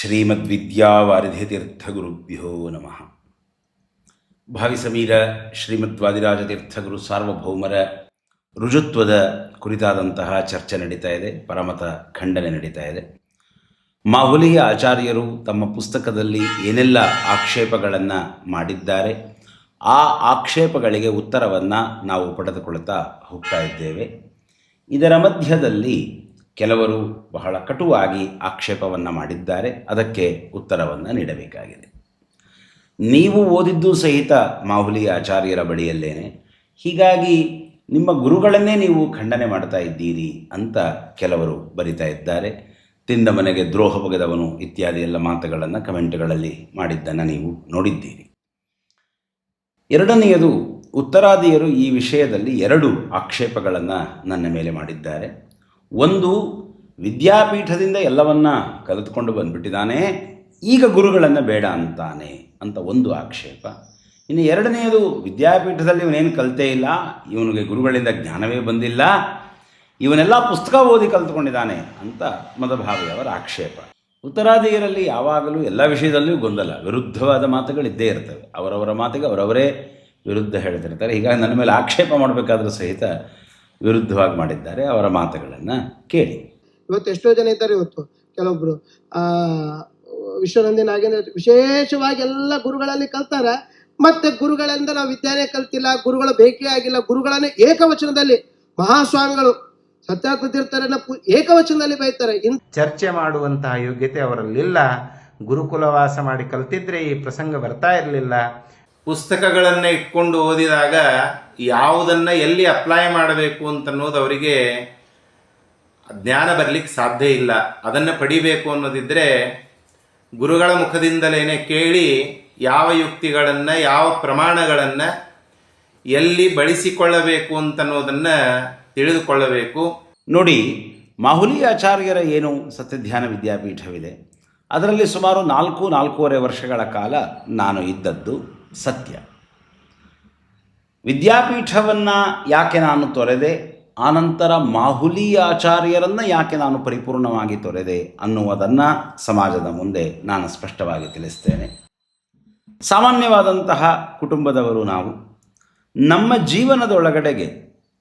ಶ್ರೀಮದ್ವಿದ್ಯಾವಾರಿಧಿತೀರ್ಥಗುರುಭ್ಯೋ ನಮಃ. ಭಾವಿಸಮೀರ ಶ್ರೀಮದ್ವಾದಿರಾಜತೀರ್ಥಗುರು ಸಾರ್ವಭೌಮರ ರುಜುತ್ವದ ಕುರಿತಾದಂತಹ ಚರ್ಚೆ ನಡೀತಾ ಇದೆ. ಪರಮತ ಖಂಡನೆ ನಡೀತಾ ಇದೆ. ಮಾಹುಲಿಯ ಆಚಾರ್ಯರು ತಮ್ಮ ಪುಸ್ತಕದಲ್ಲಿ ಏನೆಲ್ಲ ಆಕ್ಷೇಪಗಳನ್ನು ಮಾಡಿದ್ದಾರೆ, ಆ ಆಕ್ಷೇಪಗಳಿಗೆ ಉತ್ತರವನ್ನು ನಾವು ಪಡೆದುಕೊಳ್ತಾ ಹೋಗ್ತಾ ಇದ್ದೇವೆ. ಇದರ ಮಧ್ಯದಲ್ಲಿ ಕೆಲವರು ಬಹಳ ಕಟುವಾಗಿ ಆಕ್ಷೇಪವನ್ನು ಮಾಡಿದ್ದಾರೆ. ಅದಕ್ಕೆ ಉತ್ತರವನ್ನು ನೀಡಬೇಕಾಗಿದೆ. ನೀವು ಓದಿದ್ದು ಸಹಿತ ಮಾಹುಲಿಯ ಆಚಾರ್ಯರ ಬಳಿಯಲ್ಲೇನೆ, ಹೀಗಾಗಿ ನಿಮ್ಮ ಗುರುಗಳನ್ನೇ ನೀವು ಖಂಡನೆ ಮಾಡ್ತಾ ಇದ್ದೀರಿ ಅಂತ ಕೆಲವರು ಬರಿತಾ ಇದ್ದಾರೆ. ತಿಂದ ಮನೆಗೆ ದ್ರೋಹ ಬಗೆದವನು ಇತ್ಯಾದಿ ಎಲ್ಲ ಮಾತುಗಳನ್ನು ಕಮೆಂಟ್ಗಳಲ್ಲಿ ಮಾಡಿದ್ದನ್ನು ನೀವು ನೋಡಿದ್ದೀರಿ. ಎರಡನೆಯದು, ಉತ್ತರಾದಿಯರು ಈ ವಿಷಯದಲ್ಲಿ ಎರಡು ಆಕ್ಷೇಪಗಳನ್ನು ನನ್ನ ಮೇಲೆ ಮಾಡಿದ್ದಾರೆ. ಒಂದು, ವಿದ್ಯಾಪೀಠದಿಂದ ಎಲ್ಲವನ್ನ ಕಲಿತುಕೊಂಡು ಬಂದುಬಿಟ್ಟಿದ್ದಾನೆ, ಈಗ ಗುರುಗಳನ್ನು ಬೇಡ ಅಂತಾನೆ ಅಂತ ಒಂದು ಆಕ್ಷೇಪ. ಇನ್ನು ಎರಡನೆಯದು, ವಿದ್ಯಾಪೀಠದಲ್ಲಿ ಇವನೇನು ಕಲಿತೇ ಇಲ್ಲ, ಇವನಿಗೆ ಗುರುಗಳಿಂದ ಜ್ಞಾನವೇ ಬಂದಿಲ್ಲ, ಇವನೆಲ್ಲ ಪುಸ್ತಕ ಓದಿ ಕಲಿತುಕೊಂಡಿದ್ದಾನೆ ಅಂತ ಮದಭಾವಿಯವರ ಆಕ್ಷೇಪ. ಉತ್ತರಾದಿಯರಲ್ಲಿ ಯಾವಾಗಲೂ ಎಲ್ಲ ವಿಷಯದಲ್ಲಿಯೂ ಗೊಂದಲ, ವಿರುದ್ಧವಾದ ಮಾತುಗಳಿದ್ದೇ ಇರ್ತವೆ. ಅವರವರ ಮಾತಿಗೆ ಅವರವರೇ ವಿರುದ್ಧ ಹೇಳ್ತಿರ್ತಾರೆ. ಹೀಗಾಗಿ ನನ್ನ ಮೇಲೆ ಆಕ್ಷೇಪ ಮಾಡಬೇಕಾದ್ರೂ ಸಹಿತ ವಿರುದ್ಧವಾಗಿ ಮಾಡಿದ್ದಾರೆ. ಅವರ ಮಾತುಗಳನ್ನು ಕೇಳಿ. ಇವತ್ತು ಎಷ್ಟೋ ಜನ ಇದ್ದಾರೆ. ಇವತ್ತು ಕೆಲವೊಬ್ರು ವಿಶ್ವನಂದಿ ನಾಗೇಂದ್ರ ವಿಶೇಷವಾಗಿ ಎಲ್ಲ ಗುರುಗಳಲ್ಲಿ ಕಲ್ತಾರ. ಮತ್ತೆ ಗುರುಗಳಿಂದ ನಾವು ವಿದ್ಯಾನೇ ಕಲ್ತಿಲ್ಲ, ಗುರುಗಳ ಬೇಕೇ ಆಗಿಲ್ಲ, ಗುರುಗಳನ್ನೇ ಏಕವಚನದಲ್ಲಿ ಮಹಾಸ್ವಾಮಿಗಳು ಸತ್ಯಾಗ್ರಹ ತೀರ್ಥರನ್ನ ಏಕವಚನದಲ್ಲಿ ಬೈತಾರೆ. ಚರ್ಚೆ ಮಾಡುವಂತಹ ಯೋಗ್ಯತೆ ಅವರಲ್ಲಿಲ್ಲ. ಗುರುಕುಲವಾಸ ಮಾಡಿ ಕಲ್ತಿದ್ರೆ ಈ ಪ್ರಸಂಗ ಬರ್ತಾ ಇರಲಿಲ್ಲ. ಪುಸ್ತಕಗಳನ್ನ ಇಟ್ಕೊಂಡು ಓದಿದಾಗ ಯಾವುದನ್ನ ಎಲ್ಲಿ ಅಪ್ಲೈ ಮಾಡಬೇಕು ಅಂತನ್ನೋದು ಅವರಿಗೆ ಜ್ಞಾನ ಬರಲಿಕ್ಕೆ ಸಾಧ್ಯ ಇಲ್ಲ. ಅದನ್ನು ಪಡಿಬೇಕು ಅನ್ನೋದಿದ್ದರೆ ಗುರುಗಳ ಮುಖದಿಂದಲೇ ಕೇಳಿ ಯಾವ ಯುಕ್ತಿಗಳನ್ನು, ಯಾವ ಪ್ರಮಾಣಗಳನ್ನು ಎಲ್ಲಿ ಬಳಸಿಕೊಳ್ಳಬೇಕು ಅಂತನ್ನೋದನ್ನು ತಿಳಿದುಕೊಳ್ಳಬೇಕು. ನೋಡಿ, ಮಾಹುಲಿ ಆಚಾರ್ಯರ ಏನು ಸತ್ಯಧ್ಯಾನ ವಿದ್ಯಾಪೀಠವಿದೆ, ಅದರಲ್ಲಿ ಸುಮಾರು 4-4.5 ವರ್ಷಗಳ ಕಾಲ ನಾನು ಇದ್ದದ್ದು ಸತ್ಯ. ವಿದ್ಯಾಪೀಠವನ್ನು ಯಾಕೆ ನಾನು ತೊರೆದೆ, ಆನಂತರ ಮಾಹುಲಿ ಆಚಾರ್ಯರನ್ನು ಯಾಕೆ ನಾನು ಪರಿಪೂರ್ಣವಾಗಿ ತೊರೆದೆ ಅನ್ನುವುದನ್ನು ಸಮಾಜದ ಮುಂದೆ ನಾನು ಸ್ಪಷ್ಟವಾಗಿ ತಿಳಿಸ್ತೇನೆ. ಸಾಮಾನ್ಯವಾದಂತಹ ಕುಟುಂಬದವರು ನಾವು. ನಮ್ಮ ಜೀವನದೊಳಗಡೆಗೆ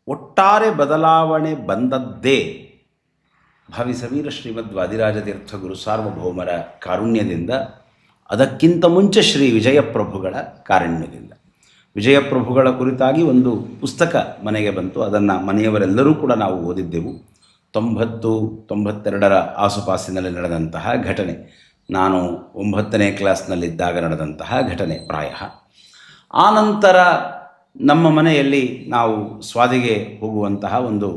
ಒಟ್ಟಾರೆ ಬದಲಾವಣೆ ಬಂದದ್ದೇ ಭಾವಿಸವೀರ ಶ್ರೀಮದ್ ವಾದಿರಾಜತೀರ್ಥ ಗುರು ಸಾರ್ವಭೌಮರ ಕಾರುಣ್ಯದಿಂದ, ಅದಕ್ಕಿಂತ ಮುಂಚೆ ಶ್ರೀ ವಿಜಯಪ್ರಭುಗಳ ಕಾರುಣ್ಯದಿಂದ. ವಿಜಯಪ್ರಭುಗಳ ಕುರಿತಾಗಿ ಒಂದು ಪುಸ್ತಕ ಮನೆಗೆ ಬಂತು. ಅದನ್ನು ಮನೆಯವರೆಲ್ಲರೂ ಕೂಡ ನಾವು ಓದಿದ್ದೆವು. 90-92 ಆಸುಪಾಸಿನಲ್ಲಿ ನಡೆದಂತಹ ಘಟನೆ. ನಾನು 9ನೇ ಕ್ಲಾಸ್ನಲ್ಲಿದ್ದಾಗ ನಡೆದಂತಹ ಘಟನೆ ಪ್ರಾಯ. ಆನಂತರ ನಮ್ಮ ಮನೆಯಲ್ಲಿ ನಾವು ಸ್ವಾದಿಗೆ ಹೋಗುವಂತಹ ಒಂದು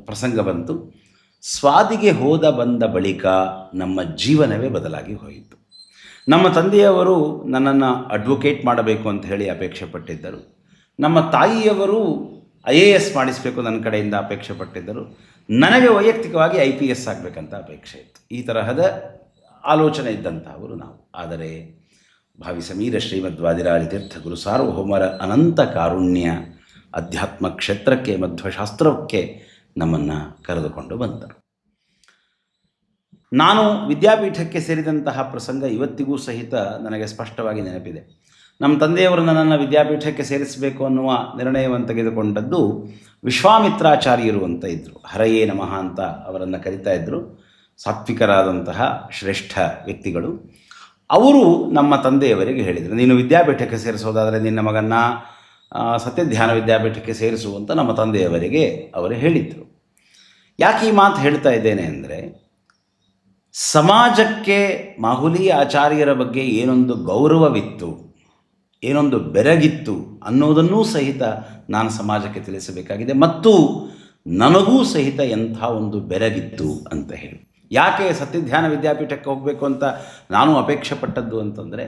ಪ್ರಸಂಗ ಬಂತು. ಸ್ವಾದಿಗೆ ಬಂದ ಬಳಿಕ ನಮ್ಮ ಜೀವನವೇ ಬದಲಾಗಿ ಹೋಯಿತು. ನಮ್ಮ ತಂದೆಯವರು ನನ್ನನ್ನು ಅಡ್ವೊಕೇಟ್ ಮಾಡಬೇಕು ಅಂತ ಹೇಳಿ ಅಪೇಕ್ಷೆ ಪಟ್ಟಿದ್ದರು. ನಮ್ಮ ತಾಯಿಯವರು IAS ಮಾಡಿಸಬೇಕು ನನ್ನ ಕಡೆಯಿಂದ ಅಪೇಕ್ಷೆ ಪಟ್ಟಿದ್ದರು. ನನಗೆ ವೈಯಕ್ತಿಕವಾಗಿ IPS ಆಗಬೇಕಂತ ಅಪೇಕ್ಷೆ ಇತ್ತು. ಈ ತರಹದ ಆಲೋಚನೆ ಇದ್ದಂಥವರು ನಾವು. ಆದರೆ ಭಾವಿಸಮೀರ ಶ್ರೀಮದ್ ವಾದಿರಾಜತೀರ್ಥ ಗುರು ಸಾರ್ವಭೌಮರ ಅನಂತ ಕಾರುಣ್ಯ ಅಧ್ಯಾತ್ಮ ಕ್ಷೇತ್ರಕ್ಕೆ, ಮಧ್ವಶಾಸ್ತ್ರಕ್ಕೆ ನಮ್ಮನ್ನು ಕರೆದುಕೊಂಡು ಬಂದರು. ನಾನು ವಿದ್ಯಾಪೀಠಕ್ಕೆ ಸೇರಿದಂತಹ ಪ್ರಸಂಗ ಇವತ್ತಿಗೂ ಸಹಿತ ನನಗೆ ಸ್ಪಷ್ಟವಾಗಿ ನೆನಪಿದೆ. ನಮ್ಮ ತಂದೆಯವರು ನನ್ನನ್ನು ವಿದ್ಯಾಪೀಠಕ್ಕೆ ಸೇರಿಸಬೇಕು ಅನ್ನುವ ನಿರ್ಣಯವನ್ನು ತೆಗೆದುಕೊಂಡದ್ದು ವಿಶ್ವಾಮಿತ್ರಾಚಾರ್ಯರು ಅಂತ ಇದ್ದರು. ಹರಯೇ ನಮಃ ಅಂತ ಅವರನ್ನು ಕರೀತಾ ಇದ್ದರು. ಸಾತ್ವಿಕರಾದಂತಹ ಶ್ರೇಷ್ಠ ವ್ಯಕ್ತಿಗಳು. ಅವರು ನಮ್ಮ ತಂದೆಯವರಿಗೆ ಹೇಳಿದರು, ನೀನು ವಿದ್ಯಾಪೀಠಕ್ಕೆ ಸೇರಿಸೋದಾದರೆ ನಿನ್ನ ಮಗನ್ನ ಸತ್ಯಧ್ಯಾನ ವಿದ್ಯಾಪೀಠಕ್ಕೆ ಸೇರಿಸು ಅಂತ ನಮ್ಮ ತಂದೆಯವರಿಗೆ ಅವರು ಹೇಳಿದರು. ಯಾಕೆ ಈ ಮಾತು ಹೇಳ್ತಾ ಇದ್ದೇನೆ ಅಂದರೆ, ಸಮಾಜಕ್ಕೆ ಮಾಹುಲಿ ಆಚಾರ್ಯರ ಬಗ್ಗೆ ಏನೊಂದು ಗೌರವವಿತ್ತು, ಏನೊಂದು ಬೆರಗಿತ್ತು ಅನ್ನೋದನ್ನೂ ಸಹಿತ ನಾನು ಸಮಾಜಕ್ಕೆ ತಿಳಿಸಬೇಕಾಗಿದೆ. ಮತ್ತು ನನಗೂ ಸಹಿತ ಎಂಥ ಒಂದು ಬೆರಗಿತ್ತು ಅಂತ ಹೇಳಿ. ಯಾಕೆ ಸತ್ಯಧ್ಯಾನ ವಿದ್ಯಾಪೀಠಕ್ಕೆ ಹೋಗಬೇಕು ಅಂತ ನಾನು ಅಪೇಕ್ಷೆ ಪಟ್ಟದ್ದು ಅಂತಂದರೆ,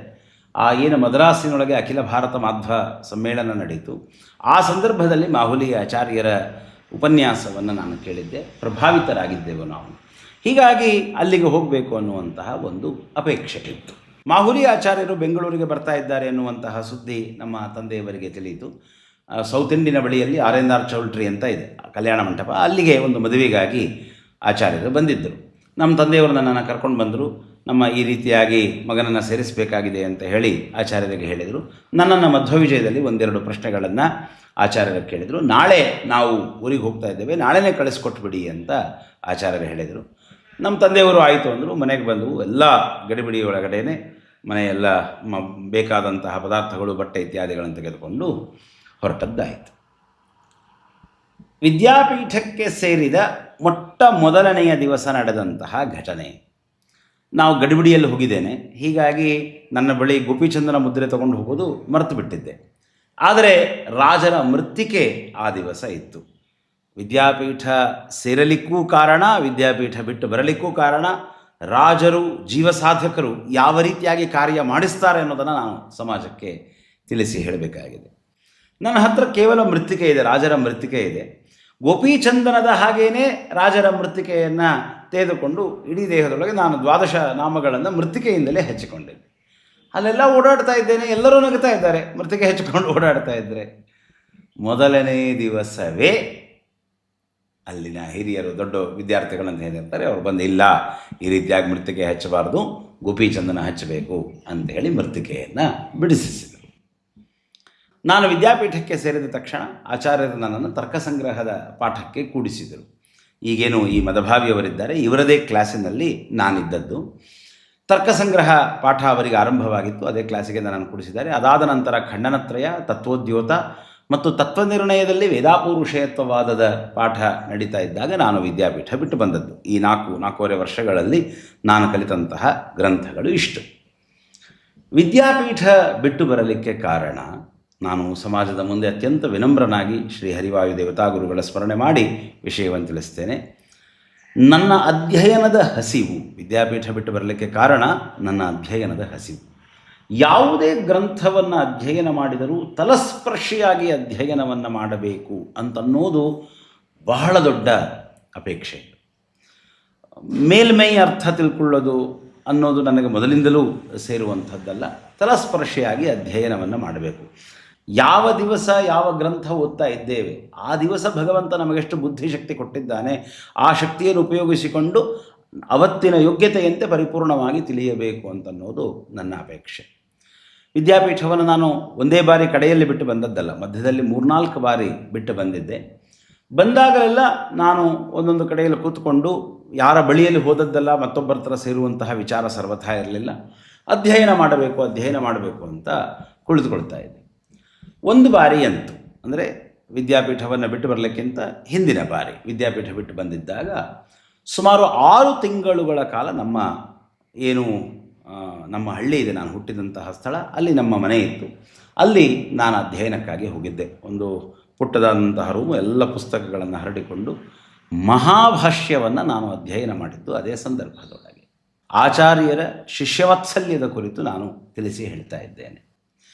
ಏನು ಮದ್ರಾಸಿನೊಳಗೆ ಅಖಿಲ ಭಾರತ ಮಾಧ್ವ ಸಮ್ಮೇಳನ ನಡೀತು. ಆ ಸಂದರ್ಭದಲ್ಲಿ ಮಾಹುಲಿ ಆಚಾರ್ಯರ ಉಪನ್ಯಾಸವನ್ನು ನಾನು ಕೇಳಿದ್ದೆ. ಪ್ರಭಾವಿತರಾಗಿದ್ದೆವು ನಾವು. ಹೀಗಾಗಿ ಅಲ್ಲಿಗೆ ಹೋಗಬೇಕು ಅನ್ನುವಂತಹ ಒಂದು ಅಪೇಕ್ಷೆ ಇತ್ತು. ಮಾಹುಲಿ ಆಚಾರ್ಯರು ಬೆಂಗಳೂರಿಗೆ ಬರ್ತಾ ಇದ್ದಾರೆ ಎನ್ನುವಂತಹ ಸುದ್ದಿ ನಮ್ಮ ತಂದೆಯವರಿಗೆ ತಿಳಿಯಿತು. ಸೌತ್ ಇಂಡಿನ ಬಳಿಯಲ್ಲಿ RNR ಚೌಲ್ಟ್ರಿ ಅಂತ ಇದೆ ಕಲ್ಯಾಣ ಮಂಟಪ, ಅಲ್ಲಿಗೆ ಒಂದು ಮದುವೆಗಾಗಿ ಆಚಾರ್ಯರು ಬಂದಿದ್ದರು. ನಮ್ಮ ತಂದೆಯವರು ನನ್ನನ್ನು ಕರ್ಕೊಂಡು ಬಂದರು. ನಮ್ಮ ಈ ರೀತಿಯಾಗಿ ಮಗನನ್ನು ಸೇರಿಸಬೇಕಾಗಿದೆ ಅಂತ ಹೇಳಿ ಆಚಾರ್ಯರಿಗೆ ಹೇಳಿದರು. ನನ್ನನ್ನು ಮಧ್ವವಿಜಯದಲ್ಲಿ ಒಂದೆರಡು ಪ್ರಶ್ನೆಗಳನ್ನು ಆಚಾರ್ಯರಿಗೆ ಕೇಳಿದರು. ನಾಳೆ ನಾವು ಊರಿಗೆ ಹೋಗ್ತಾ ಇದ್ದೇವೆ, ನಾಳೆನೇ ಕಳಿಸ್ಕೊಟ್ಬಿಡಿ ಅಂತ ಆಚಾರ್ಯರು ಹೇಳಿದರು. ನಮ್ಮ ತಂದೆಯವರು ಆಯಿತು ಅಂದರು. ಮನೆಗೆ ಬಂದವು. ಎಲ್ಲ ಗಡಿಬಿಡಿ ಒಳಗಡೆನೆ ಮನೆಯೆಲ್ಲ ಬೇಕಾದಂತಹ ಪದಾರ್ಥಗಳು, ಬಟ್ಟೆ ಇತ್ಯಾದಿಗಳನ್ನು ತೆಗೆದುಕೊಂಡು ಹೊರಟದ್ದಾಯಿತು. ವಿದ್ಯಾಪೀಠಕ್ಕೆ ಸೇರಿದ ಮೊದಲನೆಯ ದಿವಸ ನಡೆದಂತಹ ಘಟನೆ. ನಾವು ಗಡಿಬಿಡಿಯಲ್ಲಿ ಹೋಗಿದ್ದೇನೆ, ಹೀಗಾಗಿ ನನ್ನ ಬಳಿ ಗೋಪಿಚಂದನ ಮುದ್ರೆ ತಗೊಂಡು ಹೋಗೋದು ಮರೆತು ಬಿಟ್ಟಿದ್ದೆ. ಆದರೆ ರಾಜರ ಮೃತ್ತಿಕೆ ಆ ದಿವಸ ಇತ್ತು. ವಿದ್ಯಾಪೀಠ ಸೇರಲಿಕ್ಕೂ ಕಾರಣ, ವಿದ್ಯಾಪೀಠ ಬಿಟ್ಟು ಬರಲಿಕ್ಕೂ ಕಾರಣ, ರಾಜರು ಜೀವಸಾಧಕರು ಯಾವ ರೀತಿಯಾಗಿ ಕಾರ್ಯ ಮಾಡಿಸ್ತಾರೆ ಅನ್ನೋದನ್ನು ನಾನು ಸಮಾಜಕ್ಕೆ ತಿಳಿಸಿ ಹೇಳಬೇಕಾಗಿದೆ. ನನ್ನ ಹತ್ರ ಕೇವಲ ಮೃತ್ತಿಕೆ ಇದೆ, ರಾಜರ ಮೃತ್ತಿಕೆ ಇದೆ. ಗೋಪೀಚಂದನದ ಹಾಗೇನೇ ರಾಜರ ಮೃತ್ತಿಕೆಯನ್ನು ತೆಗೆದುಕೊಂಡು ಇಡೀ ದೇಹದೊಳಗೆ ನಾನು 12 ನಾಮಗಳನ್ನು ಮೃತ್ತಿಕೆಯಿಂದಲೇ ಹಚ್ಚಿಕೊಂಡಿದ್ದೆ. ಅಲ್ಲೆಲ್ಲ ಓಡಾಡ್ತಾ ಇದ್ದೇನೆ, ಎಲ್ಲರೂ ನಗ್ತಾ ಇದ್ದಾರೆ, ಮೃತ್ತಿಕೆ ಹಚ್ಚಿಕೊಂಡು ಓಡಾಡ್ತಾ ಇದ್ದರೆ. ಮೊದಲನೇ ದಿವಸವೇ ಅಲ್ಲಿನ ಹಿರಿಯರು, ದೊಡ್ಡ ವಿದ್ಯಾರ್ಥಿಗಳಂತ ಹೇಳಿರ್ತಾರೆ, ಅವ್ರು ಬಂದು ಇಲ್ಲ, ಈ ರೀತಿಯಾಗಿ ಮೃತ್ತಿಕೆ ಹಚ್ಚಬಾರ್ದು, ಗೋಪೀಚಂದನ ಹಚ್ಚಬೇಕು ಅಂತೇಳಿ ಮೃತ್ತಿಕೆಯನ್ನು ಬಿಡಿಸಿದರು. ನಾನು ವಿದ್ಯಾಪೀಠಕ್ಕೆ ಸೇರಿದ ತಕ್ಷಣ ಆಚಾರ್ಯರು ನನ್ನನ್ನು ತರ್ಕಸಂಗ್ರಹದ ಪಾಠಕ್ಕೆ ಕೂಡಿಸಿದರು. ಈಗೇನು ಈ ಮದಭಾವಿಯವರಿದ್ದಾರೆ, ಇವರದೇ ಕ್ಲಾಸಿನಲ್ಲಿ ನಾನಿದ್ದದ್ದು. ತರ್ಕಸಂಗ್ರಹ ಪಾಠ ಅವರಿಗೆ ಆರಂಭವಾಗಿತ್ತು, ಅದೇ ಕ್ಲಾಸಿಗೆ ನನ್ನನ್ನು ಕೂಡಿಸಿದ್ದಾರೆ. ಅದಾದ ನಂತರ ಖಂಡನತ್ರಯ, ತತ್ವೋದ್ಯೋತ ಮತ್ತು ತತ್ವನಿರ್ಣಯದಲ್ಲಿ ವೇದಾಪೌರುಷೇಯತ್ವವಾದದ ಪಾಠ ನಡೀತಾ ಇದ್ದಾಗ ನಾನು ವಿದ್ಯಾಪೀಠ ಬಿಟ್ಟು ಬಂದದ್ದು. ಈ 4.5 ವರ್ಷಗಳಲ್ಲಿ ನಾನು ಕಲಿತಂತಹ ಗ್ರಂಥಗಳು ಇಷ್ಟು. ವಿದ್ಯಾಪೀಠ ಬಿಟ್ಟು ಬರಲಿಕ್ಕೆ ಕಾರಣ, ನಾನು ಸಮಾಜದ ಮುಂದೆ ಅತ್ಯಂತ ವಿನಮ್ರನಾಗಿ ಶ್ರೀ ಹರಿವಾಯು ದೇವತಾಗುರುಗಳ ಸ್ಮರಣೆ ಮಾಡಿ ವಿಷಯವನ್ನು ತಿಳಿಸ್ತೇನೆ. ನನ್ನ ಅಧ್ಯಯನದ ಹಸಿವು, ವಿದ್ಯಾಪೀಠ ಬಿಟ್ಟು ಬರಲಿಕ್ಕೆ ಕಾರಣ ನನ್ನ ಅಧ್ಯಯನದ ಹಸಿವು. ಯಾವುದೇ ಗ್ರಂಥವನ್ನು ಅಧ್ಯಯನ ಮಾಡಿದರೂ ತಲಸ್ಪರ್ಶಿಯಾಗಿ ಅಧ್ಯಯನವನ್ನು ಮಾಡಬೇಕು ಅಂತನ್ನೋದು ಬಹಳ ದೊಡ್ಡ ಅಪೇಕ್ಷೆ. ಮೇಲ್ಮೈ ಅರ್ಥ ತಿಳ್ಕೊಳ್ಳೋದು ಅನ್ನೋದು ನನಗೆ ಮೊದಲಿಂದಲೂ ಸೇರುವಂಥದ್ದಲ್ಲ. ತಲಸ್ಪರ್ಶಿಯಾಗಿ ಅಧ್ಯಯನವನ್ನು ಮಾಡಬೇಕು. ಯಾವ ದಿವಸ ಯಾವ ಗ್ರಂಥ ಓದ್ತಾ ಇದ್ದೇವೆ, ಆ ದಿವಸ ಭಗವಂತ ನಮಗೆಷ್ಟು ಬುದ್ಧಿಶಕ್ತಿ ಕೊಟ್ಟಿದ್ದಾನೆ, ಆ ಶಕ್ತಿಯನ್ನು ಉಪಯೋಗಿಸಿಕೊಂಡು ಅವತ್ತಿನ ಯೋಗ್ಯತೆಯಂತೆ ಪರಿಪೂರ್ಣವಾಗಿ ತಿಳಿಯಬೇಕು ಅಂತನ್ನೋದು ನನ್ನ ಅಪೇಕ್ಷೆ. ವಿದ್ಯಾಪೀಠವನ್ನು ನಾನು ಒಂದೇ ಬಾರಿ ಕಡೆಯಲ್ಲಿ ಬಿಟ್ಟು ಬಂದದ್ದಲ್ಲ, ಮಧ್ಯದಲ್ಲಿ 3-4 ಬಾರಿ ಬಿಟ್ಟು ಬಂದಿದ್ದೆ. ಬಂದಾಗಲೆಲ್ಲ ನಾನು ಒಂದೊಂದು ಕಡೆಯಲ್ಲಿ ಕೂತ್ಕೊಂಡು ಯಾರ ಬಳಿಯಲ್ಲಿ ಹೋದದ್ದಲ್ಲ, ಮತ್ತೊಬ್ಬರ ಹತ್ರ ಸೇರುವಂತಹ ವಿಚಾರ ಸರ್ವಥಾ ಇರಲಿಲ್ಲ. ಅಧ್ಯಯನ ಮಾಡಬೇಕು ಅಂತ ಕುಳಿತುಕೊಳ್ತಾ ಇದ್ದೆ. ಒಂದು ಬಾರಿ ಅಂತೂ, ಅಂದರೆ ವಿದ್ಯಾಪೀಠವನ್ನು ಬಿಟ್ಟು ಬರಲಿಕ್ಕಿಂತ ಹಿಂದಿನ ಬಾರಿ ವಿದ್ಯಾಪೀಠ ಬಿಟ್ಟು ಬಂದಿದ್ದಾಗ ಸುಮಾರು 6 ತಿಂಗಳುಗಳ ಕಾಲ ನಮ್ಮ ಹಳ್ಳಿ ಇದೆ, ನಾನು ಹುಟ್ಟಿದಂತಹ ಸ್ಥಳ, ಅಲ್ಲಿ ನಮ್ಮ ಮನೆ ಇತ್ತು. ಅಲ್ಲಿ ನಾನು ಅಧ್ಯಯನಕ್ಕಾಗಿ ಹೋಗಿದ್ದೆ. ಒಂದು ಪುಟ್ಟದಾದಂತಹ ರೂಮು, ಎಲ್ಲ ಪುಸ್ತಕಗಳನ್ನು ಹರಡಿಕೊಂಡು ಮಹಾಭಾಷ್ಯವನ್ನು ನಾನು ಅಧ್ಯಯನ ಮಾಡಿದ್ದು ಅದೇ ಸಂದರ್ಭದೊಳಗೆ. ಆಚಾರ್ಯರ ಶಿಷ್ಯವಾತ್ಸಲ್ಯದ ಕುರಿತು ನಾನು ತಿಳಿಸಿ ಹೇಳ್ತಾ ಇದ್ದೇನೆ.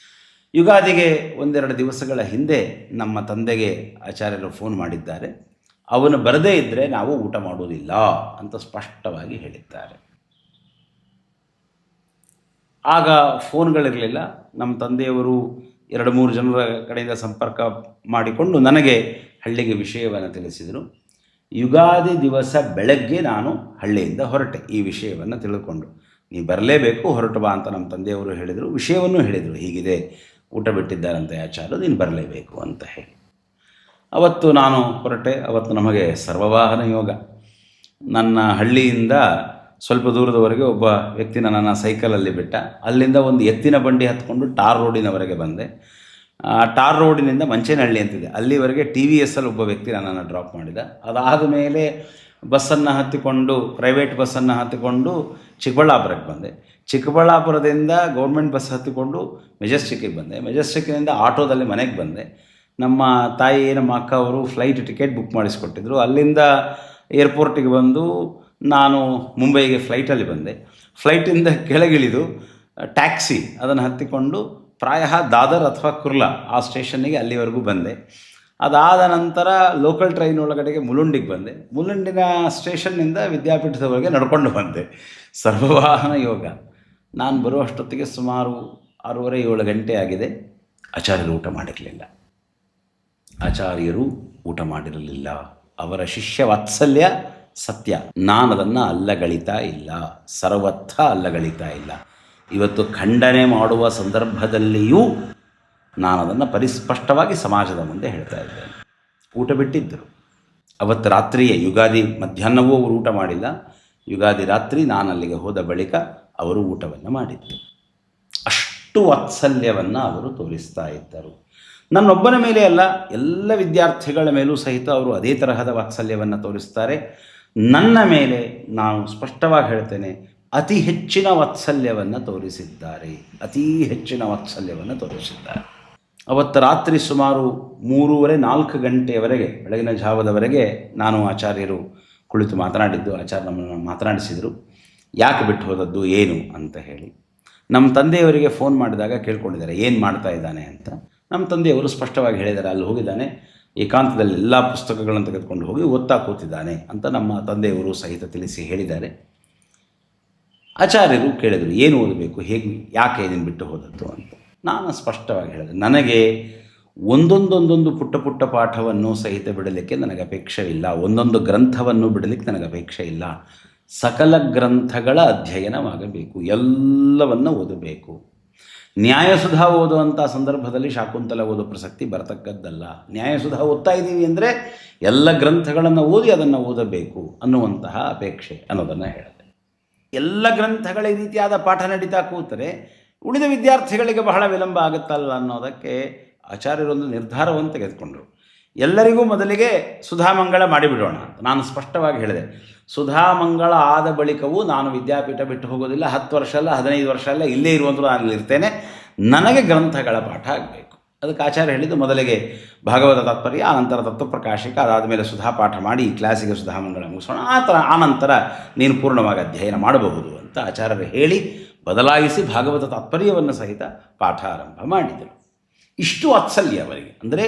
ಯುಗಾದಿಗೆ 1-2 ದಿವಸಗಳ ಹಿಂದೆ ನಮ್ಮ ತಂದೆಗೆ ಆಚಾರ್ಯರು ಫೋನ್ ಮಾಡಿದ್ದಾರೆ. ಅವನು ಬರದೇ ಇದ್ದರೆ ನಾವು ಊಟ ಮಾಡುವುದಿಲ್ಲ ಅಂತ ಸ್ಪಷ್ಟವಾಗಿ ಹೇಳಿದ್ದಾರೆ. ಆಗ ಫೋನ್ಗಳಿರಲಿಲ್ಲ. ನಮ್ಮ ತಂದೆಯವರು 2-3 ಜನರ ಕಡೆಯಿಂದ ಸಂಪರ್ಕ ಮಾಡಿಕೊಂಡು ನನಗೆ ಹಳ್ಳಿಗೆ ವಿಷಯವನ್ನು ತಿಳಿಸಿದರು. ಯುಗಾದಿ ದಿವಸ ಬೆಳಗ್ಗೆ ನಾನು ಹಳ್ಳಿಯಿಂದ ಹೊರಟೆ ಈ ವಿಷಯವನ್ನು ತಿಳಿದುಕೊಂಡು. ನೀ ಬರಲೇಬೇಕು, ಹೊರಟು ಬಾ ಅಂತ ನಮ್ಮ ತಂದೆಯವರು ಹೇಳಿದರು. ವಿಷಯವನ್ನು ಹೇಳಿದರು, ಹೀಗಿದೆ, ಊಟ ಬಿಟ್ಟಿದ್ದಾರಂತೆ ಆಚಾರ್ಯರು, ನೀನು ಬರಲೇಬೇಕು ಅಂತ ಹೇಳಿ. ಅವತ್ತು ನಾನು ಹೊರಟೆ. ಅವತ್ತು ನಮಗೆ ಸರ್ವವಾಹನ ಯೋಗ. ನನ್ನ ಹಳ್ಳಿಯಿಂದ ಸ್ವಲ್ಪ ದೂರದವರೆಗೆ ಒಬ್ಬ ವ್ಯಕ್ತಿ ನನ್ನನ್ನು ಸೈಕಲಲ್ಲಿ ಬಿಟ್ಟ. ಅಲ್ಲಿಂದ ಒಂದು ಎತ್ತಿನ ಬಂಡಿ ಹತ್ಕೊಂಡು ಟಾರ್ ರೋಡಿನವರೆಗೆ ಬಂದೆ. ಟಾರ್ ರೋಡಿನಿಂದ ಮಂಚೇನಹಳ್ಳಿ ಅಂತಿದೆ, ಅಲ್ಲಿವರೆಗೆ TVS ಅಲ್ಲಿ ಒಬ್ಬ ವ್ಯಕ್ತಿ ನನ್ನನ್ನು ಡ್ರಾಪ್ ಮಾಡಿದ. ಅದಾದ ಮೇಲೆ ಬಸ್ಸನ್ನು ಹತ್ತಿಕೊಂಡು, ಪ್ರೈವೇಟ್ ಬಸ್ಸನ್ನು ಹತ್ತಿಕೊಂಡು ಚಿಕ್ಕಬಳ್ಳಾಪುರಕ್ಕೆ ಬಂದೆ. ಚಿಕ್ಕಬಳ್ಳಾಪುರದಿಂದ ಗೌರ್ಮೆಂಟ್ ಬಸ್ ಹತ್ತಿಕೊಂಡು ಮೆಜೆಸ್ಟಿಕ್ಕಿಗೆ ಬಂದೆ. ಮೆಜೆಸ್ಟಿಕ್ಕಿನಿಂದ ಆಟೋದಲ್ಲಿ ಮನೆಗೆ ಬಂದೆ. ನಮ್ಮ ತಾಯಿ, ನಮ್ಮ ಅಕ್ಕ ಅವರು ಫ್ಲೈಟ್ ಟಿಕೆಟ್ ಬುಕ್ ಮಾಡಿಸ್ಕೊಟ್ಟಿದ್ರು. ಅಲ್ಲಿಂದ ಏರ್ಪೋರ್ಟಿಗೆ ಬಂದು ನಾನು ಮುಂಬೈಗೆ ಫ್ಲೈಟಲ್ಲಿ ಬಂದೆ. ಫ್ಲೈಟಿಂದ ಕೆಳಗಿಳಿದು ಟ್ಯಾಕ್ಸಿ ಅದನ್ನು ಹತ್ತಿಕೊಂಡು ಪ್ರಾಯ ದಾದರ್ ಅಥವಾ ಕುರ್ಲಾ ಆ ಸ್ಟೇಷನ್ನಿಗೆ ಅಲ್ಲಿವರೆಗೂ ಬಂದೆ. ಅದಾದ ನಂತರ ಲೋಕಲ್ ಟ್ರೈನ್ ಒಳಗಡೆಗೆ ಮುಲುಂಡಿಗೆ ಬಂದೆ. ಮುಲುಂಡಿನ ಸ್ಟೇಷನ್ನಿಂದ ವಿದ್ಯಾಪೀಠದವರೆಗೆ ನಡ್ಕೊಂಡು ಬಂದೆ. ಸರ್ವವಾಹನ ಯೋಗ. ನಾನು ಬರುವಷ್ಟೊತ್ತಿಗೆ ಸುಮಾರು 6:30-7 ಗಂಟೆ ಆಗಿದೆ. ಆಚಾರ್ಯರು ಊಟ ಮಾಡಿರಲಿಲ್ಲ. ಅವರ ಶಿಷ್ಯ ವಾತ್ಸಲ್ಯ ಸತ್ಯ. ನಾನದನ್ನು ಅಲ್ಲಗಳಿತಾ ಇಲ್ಲ, ಸರ್ವಥ ಅಲ್ಲಗಳಿತಾ ಇಲ್ಲ. ಇವತ್ತು ಖಂಡನೆ ಮಾಡುವ ಸಂದರ್ಭದಲ್ಲಿಯೂ ನಾನು ಅದನ್ನು ಪರಿಸ್ಪಷ್ಟವಾಗಿ ಸಮಾಜದ ಮುಂದೆ ಹೇಳ್ತಾ ಇದ್ದೇನೆ. ಊಟ ಬಿಟ್ಟಿದ್ದರು ಅವತ್ತು ರಾತ್ರಿಯೇ, ಯುಗಾದಿ ಮಧ್ಯಾಹ್ನವೂ ಅವರು ಊಟ ಮಾಡಿಲ್ಲ. ಯುಗಾದಿ ರಾತ್ರಿ ನಾನು ಅಲ್ಲಿಗೆ ಹೋದ ಬಳಿಕ ಅವರು ಊಟವನ್ನು ಮಾಡಿದ್ದು. ಅಷ್ಟು ವಾತ್ಸಲ್ಯವನ್ನು ಅವರು ತೋರಿಸ್ತಾ ಇದ್ದರು. ನನ್ನೊಬ್ಬನ ಮೇಲೆ ಅಲ್ಲ, ಎಲ್ಲ ವಿದ್ಯಾರ್ಥಿಗಳ ಮೇಲೂ ಸಹಿತ ಅವರು ಅದೇ ತರಹದ ವಾತ್ಸಲ್ಯವನ್ನು ತೋರಿಸ್ತಾರೆ. ನನ್ನ ಮೇಲೆ ನಾನು ಸ್ಪಷ್ಟವಾಗಿ ಹೇಳ್ತೇನೆ, ಅತಿ ಹೆಚ್ಚಿನ ವಾತ್ಸಲ್ಯವನ್ನು ತೋರಿಸಿದ್ದಾರೆ, ಅತೀ ಹೆಚ್ಚಿನ ವಾತ್ಸಲ್ಯವನ್ನು ತೋರಿಸಿದ್ದಾರೆ. ಅವತ್ತು ರಾತ್ರಿ ಸುಮಾರು 3:30-4 ಗಂಟೆಯವರೆಗೆ, ಬೆಳಗಿನ ಜಾವದವರೆಗೆ ನಾನು ಆಚಾರ್ಯರು ಕುಳಿತು ಮಾತನಾಡಿದ್ದು. ಆಚಾರ್ಯ ನಮ್ಮನ್ನು ಮಾತನಾಡಿಸಿದರು, ಯಾಕೆ ಬಿಟ್ಟು ಹೋದದ್ದು ಏನು ಅಂತ ಹೇಳಿ. ನಮ್ಮ ತಂದೆಯವರಿಗೆ ಫೋನ್ ಮಾಡಿದಾಗ ಕೇಳ್ಕೊಂಡಿದ್ದಾರೆ ಏನು ಮಾಡ್ತಾ ಇದ್ದಾನೆ ಅಂತ. ನಮ್ಮ ತಂದೆಯವರು ಸ್ಪಷ್ಟವಾಗಿ ಹೇಳಿದ್ದಾರೆ, ಅಲ್ಲಿ ಹೋಗಿದ್ದಾನೆ, ಏಕಾಂತದಲ್ಲಿ ಎಲ್ಲ ಪುಸ್ತಕಗಳನ್ನು ತೆಗೆದುಕೊಂಡು ಹೋಗಿ ಓದ್ತಾ ಕೂತಿದ್ದಾನೆ ಅಂತ ನಮ್ಮ ತಂದೆಯವರು ಸಹಿತ ತಿಳಿಸಿ ಹೇಳಿದ್ದಾರೆ. ಆಚಾರ್ಯರು ಕೇಳಿದರು, ಏನು ಓದಬೇಕು, ಹೇಗೆ, ಯಾಕೆ ಇದನ್ನು ಬಿಟ್ಟು ಹೋದದ್ದು ಅಂತ. ನಾನು ಸ್ಪಷ್ಟವಾಗಿ ಹೇಳಿದೆ, ನನಗೆ ಒಂದೊಂದೊಂದೊಂದು ಪುಟ್ಟ ಪುಟ್ಟ ಪಾಠವನ್ನು ಸಹಿತ ಬಿಡಲಿಕ್ಕೆ ನನಗೆ ಅಪೇಕ್ಷೆ ಇಲ್ಲ, ಒಂದೊಂದು ಗ್ರಂಥವನ್ನು ಬಿಡಲಿಕ್ಕೆ ನನಗೆ ಅಪೇಕ್ಷೆ ಇಲ್ಲ. ಸಕಲ ಗ್ರಂಥಗಳ ಅಧ್ಯಯನವಾಗಬೇಕು, ಎಲ್ಲವನ್ನು ಓದಬೇಕು. ನ್ಯಾಯಸುಧಾ ಓದುವಂಥ ಸಂದರ್ಭದಲ್ಲಿ ಶಾಕುಂತಲ ಓದೋ ಪ್ರಸಕ್ತಿ ಬರತಕ್ಕದ್ದಲ್ಲ. ನ್ಯಾಯಸುಧಾ ಓದ್ತಾ ಇದ್ದೀವಿ ಅಂದರೆ ಎಲ್ಲ ಗ್ರಂಥಗಳನ್ನು ಓದಿ ಅದನ್ನು ಓದಬೇಕು ಅನ್ನುವಂತಹ ಅಪೇಕ್ಷೆ ಅನ್ನೋದನ್ನು ಹೇಳಿದೆ. ಎಲ್ಲ ಗ್ರಂಥಗಳ ಈ ರೀತಿಯಾದ ಪಾಠ ನಡೀತಾ ಕೂತರೆ ಉಳಿದ ವಿದ್ಯಾರ್ಥಿಗಳಿಗೆ ಬಹಳ ವಿಳಂಬ ಆಗುತ್ತಲ್ಲ ಅನ್ನೋದಕ್ಕೆ ಆಚಾರ್ಯರೊಂದು ನಿರ್ಧಾರವನ್ನು ತೆಗೆದುಕೊಂಡರು. ಎಲ್ಲರಿಗೂ ಮೊದಲಿಗೆ ಸುಧಾಮಂಗಳ ಮಾಡಿಬಿಡೋಣ ಅಂತ ನಾನು ಸ್ಪಷ್ಟವಾಗಿ ಹೇಳಿದೆ. ಸುಧಾಮಂಗಳ ಆದ ಬಳಿಕವೂ ನಾನು ವಿದ್ಯಾಪೀಠ ಬಿಟ್ಟು ಹೋಗೋದಿಲ್ಲ. 10 ವರ್ಷ ಅಲ್ಲ, 15 ವರ್ಷ ಅಲ್ಲ, ಇಲ್ಲೇ ಇರುವಂಥ ನಾನು ಇರ್ತೇನೆ. ನನಗೆ ಗ್ರಂಥಗಳ ಪಾಠ ಆಗಬೇಕು. ಅದಕ್ಕೆ ಆಚಾರ್ಯ ಹೇಳಿದ್ದು, ಮೊದಲಿಗೆ ಭಾಗವತ ತಾತ್ಪರ್ಯ, ಆನಂತರ ತತ್ವಪ್ರಕಾಶಿಕ, ಅದಾದಮೇಲೆ ಸುಧಾ ಪಾಠ ಮಾಡಿ ಈ ಕ್ಲಾಸಿಗೆ ಸುಧಾಮಂಗಳ ಮುಗಿಸೋಣ, ಆನಂತರ ನೀನು ಪೂರ್ಣವಾಗಿ ಅಧ್ಯಯನ ಮಾಡಬಹುದು ಅಂತ ಆಚಾರ್ಯರು ಹೇಳಿ ಬದಲಾಯಿಸಿ ಭಾಗವತ ತಾತ್ಪರ್ಯವನ್ನು ಸಹಿತ ಪಾಠ ಆರಂಭ ಮಾಡಿದರು. ಇಷ್ಟು ವಾತ್ಸಲ್ಯ ಅವರಿಗೆ. ಅಂದರೆ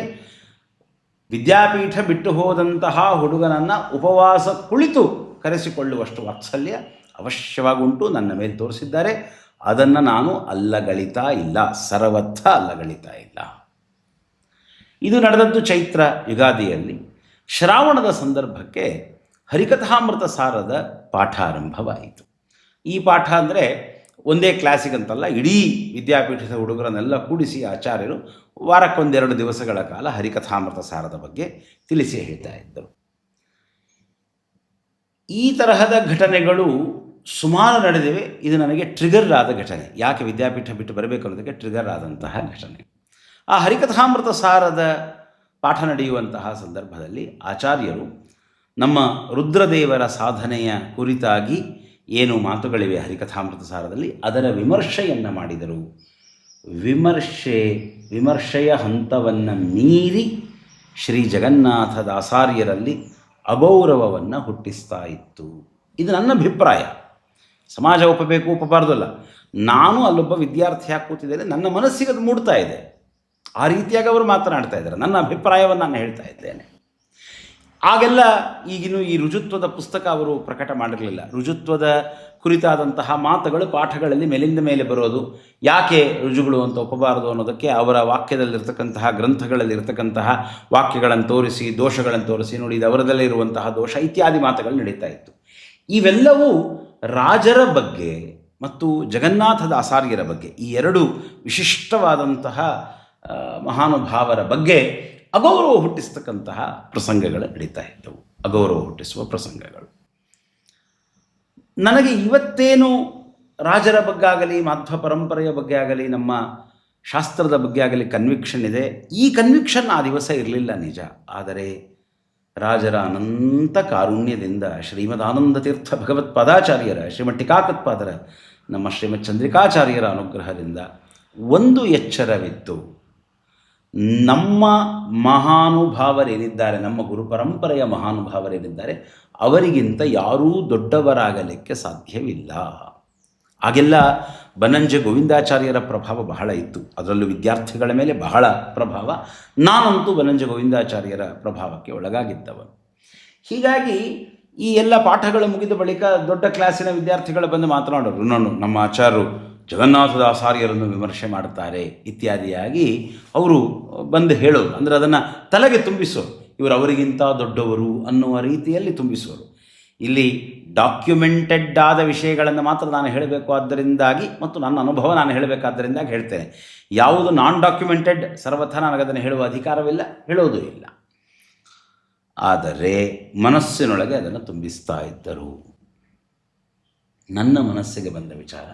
ವಿದ್ಯಾಪೀಠ ಬಿಟ್ಟು ಹೋದಂತಹ ಹುಡುಗನನ್ನು ಉಪವಾಸ ಕುಳಿತು ಕರೆಸಿಕೊಳ್ಳುವಷ್ಟು ವಾತ್ಸಲ್ಯ ಅವಶ್ಯವಾಗುಂಟು, ನನ್ನ ಮೇಲೆ ತೋರಿಸಿದ್ದಾರೆ. ಅದನ್ನು ನಾನು ಅಲ್ಲಗಳಿತಾ ಇಲ್ಲ, ಸರ್ವಥ ಅಲ್ಲಗಳಿತಾ ಇಲ್ಲ. ಇದು ನಡೆದದ್ದು ಚೈತ್ರ ಯುಗಾದಿಯಲ್ಲಿ. ಶ್ರಾವಣದ ಸಂದರ್ಭಕ್ಕೆ ಹರಿಕಥಾಮೃತ ಸಾರದ ಪಾಠ ಆರಂಭವಾಯಿತು. ಈ ಪಾಠ ಅಂದರೆ ಒಂದೇ ಕ್ಲಾಸಿಗಂತಲ್ಲ, ಇಡೀ ವಿದ್ಯಾಪೀಠದ ಹುಡುಗರನ್ನೆಲ್ಲ ಕೂಡಿಸಿ ಆಚಾರ್ಯರು ವಾರಕ್ಕೊಂದೆರಡು ದಿವಸಗಳ ಕಾಲ ಹರಿಕಥಾಮೃತ ಸಾರದ ಬಗ್ಗೆ ತಿಳಿಸಿ ಹೇಳ್ತಾ ಇದ್ದರು. ಈ ತರಹದ ಘಟನೆಗಳು ಸುಮಾರು ನಡೆದಿವೆ. ಇದು ನನಗೆ ಟ್ರಿಗರ್ ಆದ ಘಟನೆ, ಯಾಕೆ ವಿದ್ಯಾಪೀಠ ಬಿಟ್ಟು ಬರಬೇಕು ಅನ್ನೋದಕ್ಕೆ ಟ್ರಿಗರ್ ಆದಂತಹ ಘಟನೆ. ಆ ಹರಿಕಥಾಮೃತ ಸಾರದ ಪಾಠ ನಡೆಯುವಂತಹ ಸಂದರ್ಭದಲ್ಲಿ ಆಚಾರ್ಯರು ನಮ್ಮ ರುದ್ರದೇವರ ಸಾಧನೆಯ ಕುರಿತಾಗಿ ಏನು ಮಾತುಗಳಿವೆ ಹರಿಕಥಾಮೃತ ಸಾರದಲ್ಲಿ, ಅದರ ವಿಮರ್ಶೆಯನ್ನು ಮಾಡಿದರು. ವಿಮರ್ಶೆಯ ಹಂತವನ್ನು ಮೀರಿ ಶ್ರೀ ಜಗನ್ನಾಥ ದಾಸಾರ್ಯರಲ್ಲಿ ಅಗೌರವವನ್ನು ಹುಟ್ಟಿಸ್ತಾ ಇತ್ತು. ಇದು ನನ್ನ ಅಭಿಪ್ರಾಯ. ಸಮಾಜ ಒಪ್ಪಬೇಕು ಒಪ್ಪಬಾರ್ದಲ್ಲ. ನಾನು ಅಲ್ಲೊಬ್ಬ ವಿದ್ಯಾರ್ಥಿ ಕೂತಿದ್ದೇನೆ, ನನ್ನ ಮನಸ್ಸಿಗೆ ಅದು ಮೂಡ್ತಾ ಇದೆ. ಆ ರೀತಿಯಾಗಿ ಅವರು ಮಾತನಾಡ್ತಾ ಇದ್ದಾರೆ. ನನ್ನ ಅಭಿಪ್ರಾಯವನ್ನು ನಾನು ಹೇಳ್ತಾ ಇದ್ದೇನೆ. ಆಗೆಲ್ಲ ಈಗಿನ ಈ ರುಜುತ್ವದ ಪುಸ್ತಕ ಅವರು ಪ್ರಕಟ ಮಾಡಿರಲಿಲ್ಲ. ರುಜುತ್ವದ ಕುರಿತಾದಂತಹ ಮಾತುಗಳು ಪಾಠಗಳಲ್ಲಿ ಮೇಲಿಂದ ಮೇಲೆ ಬರೋದು, ಯಾಕೆ ರುಜುಗಳು ಅಂತ ಒಪ್ಪಬಾರದು ಅನ್ನೋದಕ್ಕೆ ಅವರ ವಾಕ್ಯದಲ್ಲಿರ್ತಕ್ಕಂತಹ ಗ್ರಂಥಗಳಲ್ಲಿರ್ತಕ್ಕಂತಹ ವಾಕ್ಯಗಳನ್ನು ತೋರಿಸಿ, ದೋಷಗಳನ್ನು ತೋರಿಸಿ, ನೋಡಿ ಇದು ಅವರದಲ್ಲೇ ಇರುವಂತಹ ದೋಷ ಇತ್ಯಾದಿ ಮಾತುಗಳು ನಡೀತಾ ಇತ್ತು. ಇವೆಲ್ಲವೂ ರಾಜರ ಬಗ್ಗೆ ಮತ್ತು ಜಗನ್ನಾಥ ದಾಸಾರ್ಯರ ಬಗ್ಗೆ, ಈ ಎರಡು ವಿಶಿಷ್ಟವಾದಂತಹ ಮಹಾನುಭಾವರ ಬಗ್ಗೆ ಅಗೌರವ ಹುಟ್ಟಿಸ್ತಕ್ಕಂತಹ ಪ್ರಸಂಗಗಳು ನಡೀತಾ ಇದ್ದವು. ಅಗೌರವ ಹುಟ್ಟಿಸುವ ಪ್ರಸಂಗಗಳು. ನನಗೆ ಇವತ್ತೇನು ರಾಜರ ಬಗ್ಗೆ ಆಗಲಿ, ಮಾಧ್ವ ಪರಂಪರೆಯ ಬಗ್ಗೆ ಆಗಲಿ, ನಮ್ಮ ಶಾಸ್ತ್ರದ ಬಗ್ಗೆ ಆಗಲಿ ಕನ್ವಿಕ್ಷನ್ ಇದೆ. ಈ ಕನ್ವಿಕ್ಷನ್ ಆ ದಿವಸ ಇರಲಿಲ್ಲ ನಿಜ. ಆದರೆ ರಾಜರ ಅನಂತ ಕಾರುಣ್ಯದಿಂದ, ಶ್ರೀಮದಾನಂದ ತೀರ್ಥ ಭಗವತ್ಪಾದಾಚಾರ್ಯರ, ಶ್ರೀಮದ್ ಟೀಕಾಕೃತ್ಪಾದರ, ನಮ್ಮ ಶ್ರೀಮದ್ ಚಂದ್ರಿಕಾಚಾರ್ಯರ ಅನುಗ್ರಹದಿಂದ ಒಂದು ಎಚ್ಚರವಿತ್ತು. ನಮ್ಮ ಮಹಾನುಭಾವರೇನಿದ್ದಾರೆ, ನಮ್ಮ ಗುರು ಪರಂಪರೆಯ ಮಹಾನುಭಾವರೇನಿದ್ದಾರೆ, ಅವರಿಗಿಂತ ಯಾರೂ ದೊಡ್ಡವರಾಗಲಿಕ್ಕೆ ಸಾಧ್ಯವಿಲ್ಲ. ಆಗೆಲ್ಲ ಬನ್ನಂಜೆ ಗೋವಿಂದಾಚಾರ್ಯರ ಪ್ರಭಾವ ಬಹಳ ಇತ್ತು, ಅದರಲ್ಲೂ ವಿದ್ಯಾರ್ಥಿಗಳ ಮೇಲೆ ಬಹಳ ಪ್ರಭಾವ. ನಾನಂತೂ ಬನ್ನಂಜೆ ಗೋವಿಂದಾಚಾರ್ಯರ ಪ್ರಭಾವಕ್ಕೆ ಒಳಗಾಗಿದ್ದವನು. ಹೀಗಾಗಿ ಈ ಎಲ್ಲ ಪಾಠಗಳು ಮುಗಿದ ಬಳಿಕ ದೊಡ್ಡ ಕ್ಲಾಸಿನ ವಿದ್ಯಾರ್ಥಿಗಳು ಬಂದು ಮಾತನಾಡೋರು, ನಮ್ಮ ಆಚಾರ್ಯರು ಜಗನ್ನಾಥದಾಸಾರ್ಯರನ್ನು ವಿಮರ್ಶೆ ಮಾಡ್ತಾರೆ ಇತ್ಯಾದಿಯಾಗಿ ಅವರು ಬಂದು ಹೇಳೋರು. ಅಂದರೆ ಅದನ್ನು ತಲೆಗೆ ತುಂಬಿಸೋರು, ಇವರು ಅವರಿಗಿಂತ ದೊಡ್ಡವರು ಅನ್ನುವ ರೀತಿಯಲ್ಲಿ ತುಂಬಿಸೋರು. ಇಲ್ಲಿ ಡಾಕ್ಯುಮೆಂಟೆಡ್ ಆದ ವಿಷಯಗಳನ್ನು ಮಾತ್ರ ನಾನು ಹೇಳಬೇಕು ಆದ್ದರಿಂದಾಗಿ ಮತ್ತು ನನ್ನ ಅನುಭವ ನಾನು ಹೇಳಬೇಕಾದ್ದರಿಂದಾಗಿ ಹೇಳ್ತೇನೆ. ಯಾವುದು ನಾನ್ ಡಾಕ್ಯುಮೆಂಟೆಡ್ ಸರ್ವಥಾ ನನಗದನ್ನು ಹೇಳುವ ಅಧಿಕಾರವಿಲ್ಲ, ಹೇಳೋದು ಇಲ್ಲ. ಆದರೆ ಮನಸ್ಸಿನೊಳಗೆ ಅದನ್ನು ತುಂಬಿಸ್ತಾ ಇದ್ದರು. ನನ್ನ ಮನಸ್ಸಿಗೆ ಬಂದ ವಿಚಾರ,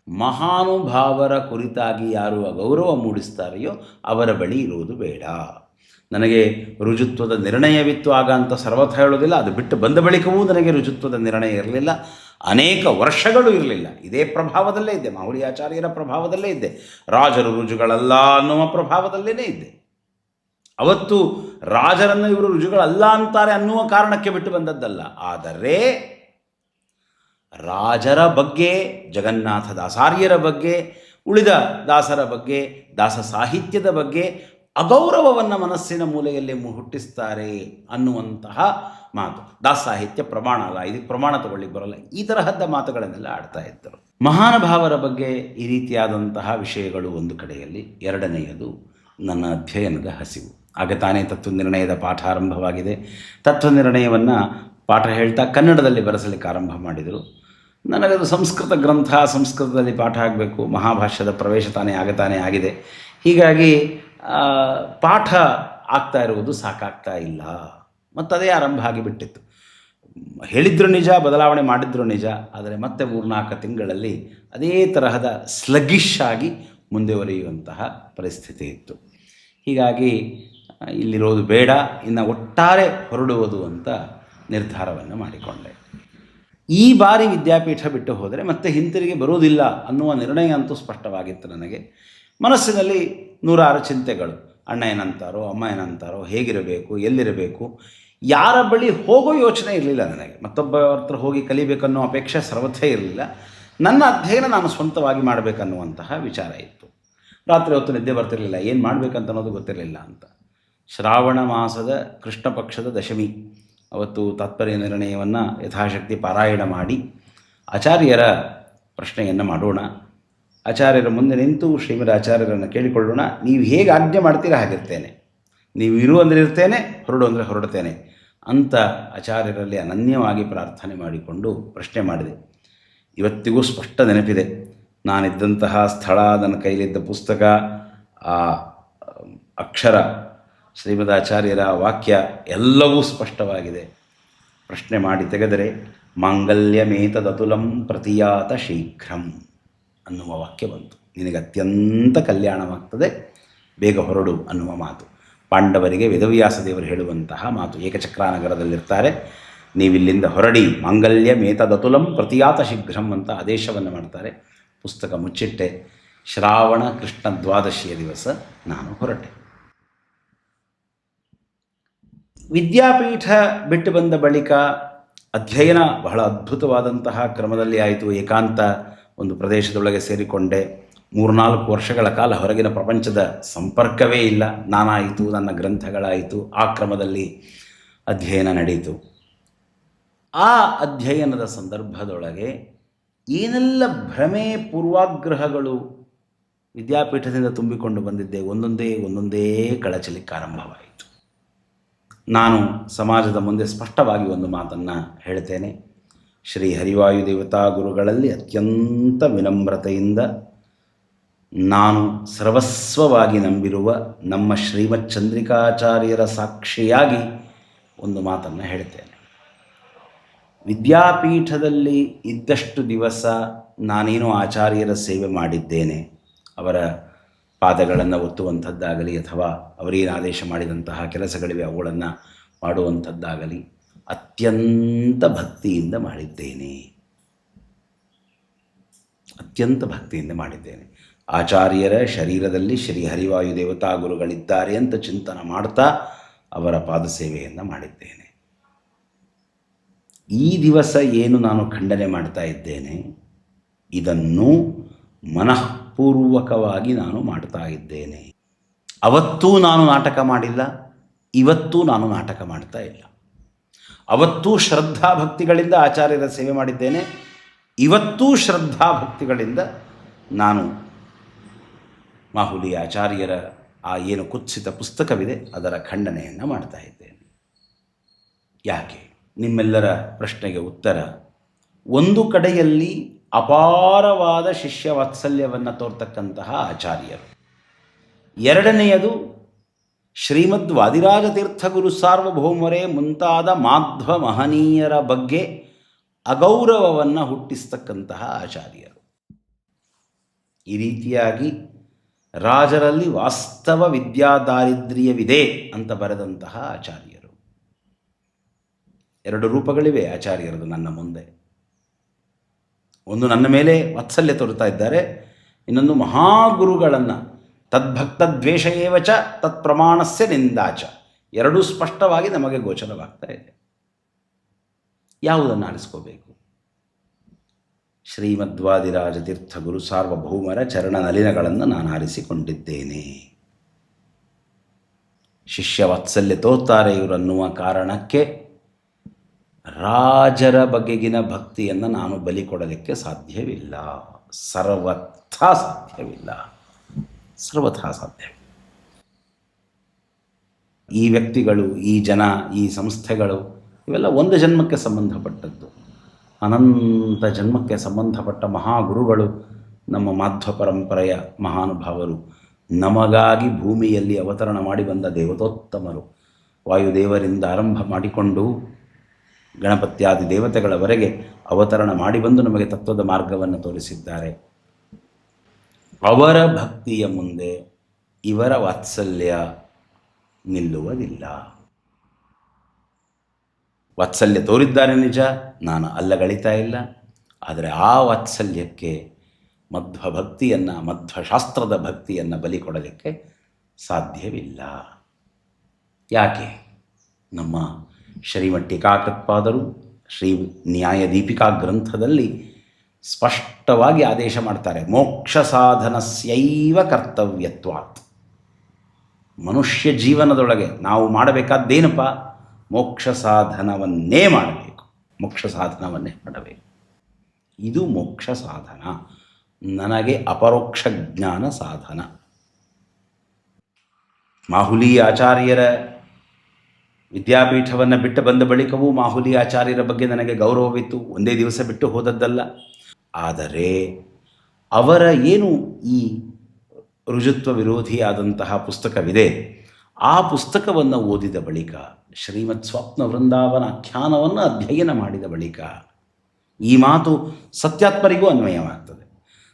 ಮಹಾನುಭಾವರ ಕುರಿತಾಗಿ ಯಾರು ಅಗೌರವ ಮೂಡಿಸ್ತಾರೆಯೋ ಅವರ ಬಳಿ ಇರುವುದು ಬೇಡ. ನನಗೆ ರುಜುತ್ವದ ನಿರ್ಣಯವಿತ್ತು ಆಗ ಅಂತ ಸರ್ವಥ ಹೇಳೋದಿಲ್ಲ. ಅದು ಬಿಟ್ಟು ಬಂದ ಬಳಿಕವೂ ನನಗೆ ರುಜುತ್ವದ ನಿರ್ಣಯ ಇರಲಿಲ್ಲ, ಅನೇಕ ವರ್ಷಗಳು ಇರಲಿಲ್ಲ. ಇದೇ ಪ್ರಭಾವದಲ್ಲೇ ಇದ್ದೆ, ಮಾಹುಲಿ ಆಚಾರ್ಯರ ಪ್ರಭಾವದಲ್ಲೇ ಇದ್ದೆ, ರಾಜರು ರುಜುಗಳಲ್ಲ ಅನ್ನುವ ಪ್ರಭಾವದಲ್ಲೇ ಇದ್ದೆ. ಅವತ್ತು ರಾಜರನ್ನು ಇವರು ರುಜುಗಳಲ್ಲ ಅಂತಾರೆ ಅನ್ನುವ ಕಾರಣಕ್ಕೆ ಬಿಟ್ಟು ಬಂದದ್ದಲ್ಲ. ಆದರೆ ರಾಜರ ಬಗ್ಗೆ, ಜಗನ್ನಾಥ ದಾಸಾರ್ಯರ ಬಗ್ಗೆ, ಉಳಿದ ದಾಸರ ಬಗ್ಗೆ, ದಾಸ ಸಾಹಿತ್ಯದ ಬಗ್ಗೆ ಅಗೌರವವನ್ನು ಮನಸ್ಸಿನ ಮೂಲೆಯಲ್ಲಿ ಹುಟ್ಟಿಸ್ತಾರೆ ಅನ್ನುವಂತಹ ಮಾತು. ದಾಸ ಸಾಹಿತ್ಯ ಪ್ರಮಾಣ ಅಲ್ಲ, ಇದಕ್ಕೆ ಪ್ರಮಾಣ ತಗೊಳ್ಳಿಕ್ಕೆ ಬರೋಲ್ಲ, ಈ ತರಹದ ಮಾತುಗಳನ್ನೆಲ್ಲ ಆಡ್ತಾ ಇದ್ದರು. ಮಹಾನುಭಾವರ ಬಗ್ಗೆ ಈ ರೀತಿಯಾದಂತಹ ವಿಷಯಗಳು ಒಂದು ಕಡೆಯಲ್ಲಿ. ಎರಡನೆಯದು ನನ್ನ ಅಧ್ಯಯನದ ಹಸಿವು. ಆಗ ತಾನೇ ತತ್ವನಿರ್ಣಯದ ಪಾಠ ಆರಂಭವಾಗಿದೆ. ತತ್ವನಿರ್ಣಯವನ್ನು ಪಾಠ ಹೇಳ್ತಾ ಕನ್ನಡದಲ್ಲಿ ಬರೆಸಲಿಕ್ಕೆ ಆರಂಭ ಮಾಡಿದರು. ನನಗದು ಸಂಸ್ಕೃತ ಗ್ರಂಥ, ಸಂಸ್ಕೃತದಲ್ಲಿ ಪಾಠ ಆಗಬೇಕು, ಮಹಾಭಾಷ್ಯದ ಪ್ರವೇಶ ತಾನೇ ಆಗಿದೆ. ಹೀಗಾಗಿ ಪಾಠ ಆಗ್ತಾ ಇರುವುದು ಸಾಕಾಗ್ತಾ ಇಲ್ಲ, ಮತ್ತದೇ ಆರಂಭ ಆಗಿಬಿಟ್ಟಿತ್ತು. ಹೇಳಿದ್ರು ನಿಜ, ಬದಲಾವಣೆ ಮಾಡಿದ್ರು ನಿಜ, ಆದರೆ ಮತ್ತೆ 3-4 ತಿಂಗಳಲ್ಲಿ ಅದೇ ತರಹದ ಸ್ಲಗ್ಗಿಶ್ ಆಗಿ ಮುಂದುವರಿಯುವಂತಹ ಪರಿಸ್ಥಿತಿ ಇತ್ತು. ಹೀಗಾಗಿ ಇಲ್ಲಿರೋದು ಬೇಡ, ಇನ್ನು ಒಟ್ಟಾರೆ ಹೊರಡುವುದು ಅಂತ ನಿರ್ಧಾರವನ್ನು ಮಾಡಿಕೊಂಡೆ. ಈ ಬಾರಿ ವಿದ್ಯಾಪೀಠ ಬಿಟ್ಟು ಹೋದರೆ ಮತ್ತೆ ಹಿಂತಿರುಗಿ ಬರುವುದಿಲ್ಲ ಅನ್ನುವ ನಿರ್ಣಯ ಅಂತೂ ಸ್ಪಷ್ಟವಾಗಿತ್ತು ನನಗೆ. ಮನಸ್ಸಿನಲ್ಲಿ 100 ಚಿಂತೆಗಳು. ಅಣ್ಣ ಏನಂತಾರೋ, ಅಮ್ಮ ಏನಂತಾರೋ, ಹೇಗಿರಬೇಕು, ಎಲ್ಲಿರಬೇಕು, ಯಾರ ಬಳಿ ಹೋಗೋ ಯೋಚನೆ ಇರಲಿಲ್ಲ ನನಗೆ. ಮತ್ತೊಬ್ಬರ ಹತ್ರ ಹೋಗಿ ಕಲಿಬೇಕನ್ನೋ ಅಪೇಕ್ಷೆ ಸರ್ವಥೇ ಇರಲಿಲ್ಲ. ನನ್ನ ಅಧ್ಯಯನ ನಾನು ಸ್ವಂತವಾಗಿ ಮಾಡಬೇಕನ್ನುವಂತಹ ವಿಚಾರ ಇತ್ತು. ರಾತ್ರಿ ಹೊತ್ತು ನಿದ್ದೆ ಬರ್ತಿರಲಿಲ್ಲ, ಏನು ಮಾಡಬೇಕಂತ ಅನ್ನೋದು ಗೊತ್ತಿರಲಿಲ್ಲ ಅಂತ. ಶ್ರಾವಣ ಮಾಸದ ಕೃಷ್ಣ ಪಕ್ಷದ ದಶಮಿ ಅವತ್ತು ತಾತ್ಪರ್ಯ ನಿರ್ಣಯವನ್ನು ಯಥಾಶಕ್ತಿ ಪಾರಾಯಣ ಮಾಡಿ ಆಚಾರ್ಯರ ಪ್ರಶ್ನೆಯನ್ನು ಮಾಡೋಣ, ಆಚಾರ್ಯರ ಮುಂದೆ ನಿಂತು ಶ್ರೀಮದ್ ಆಚಾರ್ಯರನ್ನು ಕೇಳಿಕೊಳ್ಳೋಣ, ನೀವು ಹೇಗೆ ಆಜ್ಞೆ ಮಾಡ್ತೀರಾ ಹಾಗಿರ್ತೇನೆ, ನೀವು ಇರು ಅಂದರೆ ಇರ್ತೇನೆ, ಹೊರಡು ಅಂದರೆ ಹೊರಡ್ತೇನೆ ಅಂತ ಆಚಾರ್ಯರಲ್ಲಿ ಅನನ್ಯವಾಗಿ ಪ್ರಾರ್ಥನೆ ಮಾಡಿಕೊಂಡು ಪ್ರಶ್ನೆ ಮಾಡಿದೆ. ಇವತ್ತಿಗೂ ಸ್ಪಷ್ಟ ನೆನಪಿದೆ. ನಾನಿದ್ದಂತಹ ಸ್ಥಳ, ನನ್ನ ಕೈಲಿದ್ದ ಪುಸ್ತಕ, ಆ ಅಕ್ಷರ, ಶ್ರೀಮದಾಚಾರ್ಯರ ವಾಕ್ಯ ಎಲ್ಲವೂ ಸ್ಪಷ್ಟವಾಗಿದೆ. ಪ್ರಶ್ನೆ ಮಾಡಿ ತೆಗೆದರೆ ಮಾಂಗಲ್ಯಮೇತದತುಲಂ ಪ್ರತಿಯಾತ ಶೀಘ್ರಂ ಅನ್ನುವ ವಾಕ್ಯ ಬಂತು. ನಿನಗೆ ಅತ್ಯಂತ ಕಲ್ಯಾಣವಾಗ್ತದೆ, ಬೇಗ ಹೊರಡು ಅನ್ನುವ ಮಾತು. ಪಾಂಡವರಿಗೆ ವೇದವ್ಯಾಸ ದೇವರು ಹೇಳುವಂತಹ ಮಾತು. ಏಕಚಕ್ರಾನಗರದಲ್ಲಿರ್ತಾರೆ, ನೀವಿಲ್ಲಿಂದ ಹೊರಡಿ, ಮಾಂಗಲ್ಯಮೇತದತುಲಂ ಪ್ರತಿಯಾತ ಶೀಘ್ರಂ ಅಂತ ಆದೇಶವನ್ನು ಮಾಡ್ತಾರೆ. ಪುಸ್ತಕ ಮುಚ್ಚಿಟ್ಟೆ. ಶ್ರಾವಣ ಕೃಷ್ಣ ದ್ವಾದಶಿಯ ದಿವಸ ನಾನು ಹೊರಟೆ. ವಿದ್ಯಾಪೀಠ ಬಿಟ್ಟು ಬಂದ ಬಳಿಕ ಅಧ್ಯಯನ ಬಹಳ ಅದ್ಭುತವಾದಂತಹ ಕ್ರಮದಲ್ಲಿ ಆಯಿತು. ಏಕಾಂತ ಒಂದು ಪ್ರದೇಶದೊಳಗೆ ಸೇರಿಕೊಂಡೆ. 3-4 ವರ್ಷಗಳ ಕಾಲ ಹೊರಗಿನ ಪ್ರಪಂಚದ ಸಂಪರ್ಕವೇ ಇಲ್ಲ. ನಾನಾಯಿತು, ನನ್ನ ಗ್ರಂಥಗಳಾಯಿತು, ಆ ಕ್ರಮದಲ್ಲಿ ಅಧ್ಯಯನ ನಡೆಯಿತು. ಆ ಅಧ್ಯಯನದ ಸಂದರ್ಭದೊಳಗೆ ಏನೆಲ್ಲ ಭ್ರಮೆ ಪೂರ್ವಾಗ್ರಹಗಳು ವಿದ್ಯಾಪೀಠದಿಂದ ತುಂಬಿಕೊಂಡು ಬಂದಿದ್ದೆ, ಒಂದೊಂದೇ ಕಳಚಲಿಕ್ಕೆ ಆರಂಭವಾಯಿತು. ನಾನು ಸಮಾಜದ ಮುಂದೆ ಸ್ಪಷ್ಟವಾಗಿ ಒಂದು ಮಾತನ್ನು ಹೇಳ್ತೇನೆ. ಶ್ರೀ ಹರಿವಾಯು ದೇವತಾ ಗುರುಗಳಲ್ಲಿ ಅತ್ಯಂತ ವಿನಮ್ರತೆಯಿಂದ ನಾನು ಸರ್ವಸ್ವವಾಗಿ ನಂಬಿರುವ ನಮ್ಮ ಶ್ರೀಮತ್ ಚಂದ್ರಿಕಾಚಾರ್ಯರ ಸಾಕ್ಷಿಯಾಗಿ ಒಂದು ಮಾತನ್ನು ಹೇಳ್ತೇನೆ. ವಿದ್ಯಾಪೀಠದಲ್ಲಿ ಇದ್ದಷ್ಟು ದಿವಸ ನಾನೇನು ಆಚಾರ್ಯರ ಸೇವೆ ಮಾಡಿದ್ದೇನೆ, ಅವರ ಪಾದಗಳನ್ನು ಒತ್ತುವಂಥದ್ದಾಗಲಿ ಅಥವಾ ಅವರೇನು ಆದೇಶ ಮಾಡಿದಂತಹ ಕೆಲಸಗಳಿವೆ ಅವುಗಳನ್ನು ಮಾಡುವಂಥದ್ದಾಗಲಿ ಅತ್ಯಂತ ಭಕ್ತಿಯಿಂದ ಮಾಡಿದ್ದೇನೆ. ಆಚಾರ್ಯರ ಶರೀರದಲ್ಲಿ ಶ್ರೀ ಹರಿವಾಯು ದೇವತಾ ಗುರುಗಳಿದ್ದಾರೆ ಅಂತ ಚಿಂತನೆ ಮಾಡ್ತಾ ಅವರ ಪಾದ ಸೇವೆಯನ್ನು ಮಾಡಿದ್ದೇನೆ. ಈ ದಿವಸ ಏನು ನಾನು ಖಂಡನೆ ಮಾಡ್ತಾ ಇದ್ದೇನೆ, ಇದನ್ನು ಮನಃಪೂರ್ವಕವಾಗಿ ನಾನು ಮಾಡ್ತಾ ಇದ್ದೇನೆ. ಅವತ್ತೂ ನಾನು ನಾಟಕ ಮಾಡಿಲ್ಲ, ಇವತ್ತೂ ನಾನು ನಾಟಕ ಮಾಡ್ತಾ ಇಲ್ಲ. ಅವತ್ತೂ ಶ್ರದ್ಧಾಭಕ್ತಿಗಳಿಂದ ಆಚಾರ್ಯರ ಸೇವೆ ಮಾಡಿದ್ದೇನೆ, ಇವತ್ತೂ ಶ್ರದ್ಧಾಭಕ್ತಿಗಳಿಂದ ನಾನು ಮಾಹುಲಿ ಆಚಾರ್ಯರ ಆ ಏನು ಕುತ್ಸಿತ ಪುಸ್ತಕವಿದೆ ಅದರ ಖಂಡನೆಯನ್ನು ಮಾಡ್ತಾ ಇದ್ದೇನೆ. ಯಾಕೆ? ನಿಮ್ಮೆಲ್ಲರ ಪ್ರಶ್ನೆಗೆ ಉತ್ತರ, ಒಂದು ಕಡೆಯಲ್ಲಿ ಅಪಾರವಾದ ಶಿಷ್ಯ ವಾತ್ಸಲ್ಯವನ್ನು ತೋರ್ತಕ್ಕಂತಹ ಆಚಾರ್ಯರು, ಎರಡನೆಯದು ಶ್ರೀಮದ್ ವಾದಿರಾಜ ತೀರ್ಥ ಗುರು ಸಾರ್ವಭೌಮರೇ ಮುಂತಾದ ಮಾಧ್ವ ಮಹನೀಯರ ಬಗ್ಗೆ ಅಗೌರವವನ್ನು ಹುಟ್ಟಿಸ್ತಕ್ಕಂತಹ ಆಚಾರ್ಯರು. ಈ ರೀತಿಯಾಗಿ ರಾಜರಲ್ಲಿ ವಾಸ್ತವ ವಿದ್ಯಾ ದಾರಿದ್ರ್ಯವಿದೆ ಅಂತ ಬರೆದಂತಹ ಆಚಾರ್ಯರು. ಎರಡು ರೂಪಗಳಿವೆ ಆಚಾರ್ಯರದು ನನ್ನ ಮುಂದೆ. ಒಂದು ನನ್ನ ಮೇಲೆ ವಾತ್ಸಲ್ಯ ತೋರುತ್ತಾ ಇದ್ದಾರೆ, ಇನ್ನೊಂದು ಮಹಾಗುರುಗಳನ್ನು ತದ್ಭಕ್ತ ದ್ವೇಷ ಏವಚ ತತ್ಪ್ರಮಾಣಸ್ಯ ನಿಂದಾಚ, ಎರಡೂ ಸ್ಪಷ್ಟವಾಗಿ ನಮಗೆ ಗೋಚರವಾಗ್ತಾ ಇದೆ. ಯಾವುದನ್ನು ಆರಿಸ್ಕೋಬೇಕು? ಶ್ರೀಮದ್ವಾದಿರಾಜ ತೀರ್ಥ ಗುರು ಸಾರ್ವಭೌಮರ ಚರಣ ನಲಿನಗಳನ್ನು ನಾನು ಆರಿಸಿಕೊಂಡಿದ್ದೇನೆ. ಶಿಷ್ಯ ವಾತ್ಸಲ್ಯ ತೋರ್ತಾರೆ ಇವರನ್ನುವ ಕಾರಣಕ್ಕೆ ರಾಜರ ಬಗೆಗಿನ ಭಕ್ತಿಯನ್ನು ನಾನು ಬಲಿ ಕೊಡಲಿಕ್ಕೆ ಸಾಧ್ಯವಿಲ್ಲ, ಸರ್ವಥಾ ಸಾಧ್ಯವಿಲ್ಲ. ಈ ವ್ಯಕ್ತಿಗಳು, ಈ ಜನ, ಈ ಸಂಸ್ಥೆಗಳು ಇವೆಲ್ಲ ಒಂದು ಜನ್ಮಕ್ಕೆ ಸಂಬಂಧಪಟ್ಟದ್ದು. ಅನಂತ ಜನ್ಮಕ್ಕೆ ಸಂಬಂಧಪಟ್ಟ ಮಹಾಗುರುಗಳು, ನಮ್ಮ ಮಾಧ್ವ ಪರಂಪರೆಯ ಮಹಾನುಭಾವರು, ನಮಗಾಗಿ ಭೂಮಿಯಲ್ಲಿ ಅವತರಣ ಮಾಡಿ ಬಂದ ದೇವತೋತ್ತಮರು. ವಾಯುದೇವರಿಂದ ಆರಂಭ ಮಾಡಿಕೊಂಡು ಗಣಪತ್ಯಾದಿ ದೇವತೆಗಳವರೆಗೆ ಅವತರಣ ಮಾಡಿ ಬಂದು ನಮಗೆ ತತ್ವದ ಮಾರ್ಗವನ್ನು ತೋರಿಸಿದ್ದಾರೆ. ಅವರ ಭಕ್ತಿಯ ಮುಂದೆ ಇವರ ವಾತ್ಸಲ್ಯ ನಿಲ್ಲುವುದಿಲ್ಲ. ವಾತ್ಸಲ್ಯ ತೋರಿದ್ದಾರೆ ನಿಜ, ನಾನು ಅಲ್ಲಗಳಿತಾ ಇಲ್ಲ. ಆದರೆ ಆ ವಾತ್ಸಲ್ಯಕ್ಕೆ ಮಧ್ವ ಭಕ್ತಿಯನ್ನು, ಮಧ್ವಶಾಸ್ತ್ರದ ಭಕ್ತಿಯನ್ನು ಬಲಿ ಕೊಡಲಿಕ್ಕೆ ಸಾಧ್ಯವಿಲ್ಲ. ಯಾಕೆ? ನಮ್ಮ ಶ್ರೀಮಠ್ ಟೀಕಾಕೃತ್ಪಾದರು ಶ್ರೀ ನ್ಯಾಯ ದೀಪಿಕಾ ಗ್ರಂಥದಲ್ಲಿ ಸ್ಪಷ್ಟವಾಗಿ ಆದೇಶ ಮಾಡ್ತಾರೆ, ಮೋಕ್ಷ ಸಾಧನಸ್ಯೈವ ಕರ್ತವ್ಯತ್ವಾತ್. ಮನುಷ್ಯ ಜೀವನದೊಳಗೆ ನಾವು ಮಾಡಬೇಕಾದ್ದೇನಪ್ಪ? ಮೋಕ್ಷ ಸಾಧನವನ್ನೇ ಮಾಡಬೇಕು, ಮೋಕ್ಷ ಸಾಧನವನ್ನೇ ಮಾಡಬೇಕು. ಇದು ಮೋಕ್ಷ ಸಾಧನ, ನನಗೆ ಅಪರೋಕ್ಷ ಜ್ಞಾನ ಸಾಧನ. ಮಾಹುಲಿ ಆಚಾರ್ಯರ ವಿದ್ಯಾಪೀಠವನ್ನು ಬಿಟ್ಟು ಬಂದ ಬಳಿಕವೂ ಮಾಹುಲಿ ಆಚಾರ್ಯರ ಬಗ್ಗೆ ನನಗೆ ಗೌರವವಿತ್ತು, ಒಂದೇ ದಿವಸ ಬಿಟ್ಟು ಹೋದದ್ದಲ್ಲ. ಆದರೆ ಅವರ ಏನು ಈ ರುಜುತ್ವ ವಿರೋಧಿಯಾದಂತಹ ಪುಸ್ತಕವಿದೆ, ಆ ಪುಸ್ತಕವನ್ನು ಓದಿದ ಬಳಿಕ, ಶ್ರೀಮತ್ ಸ್ವಪ್ನ ವೃಂದಾವನ ಆಖ್ಯಾನವನ್ನು ಅಧ್ಯಯನ ಮಾಡಿದ ಬಳಿಕ ಈ ಮಾತು ಸತ್ಯಾತ್ಮರಿಗೂ ಅನ್ವಯವಾಗ್ತದೆ.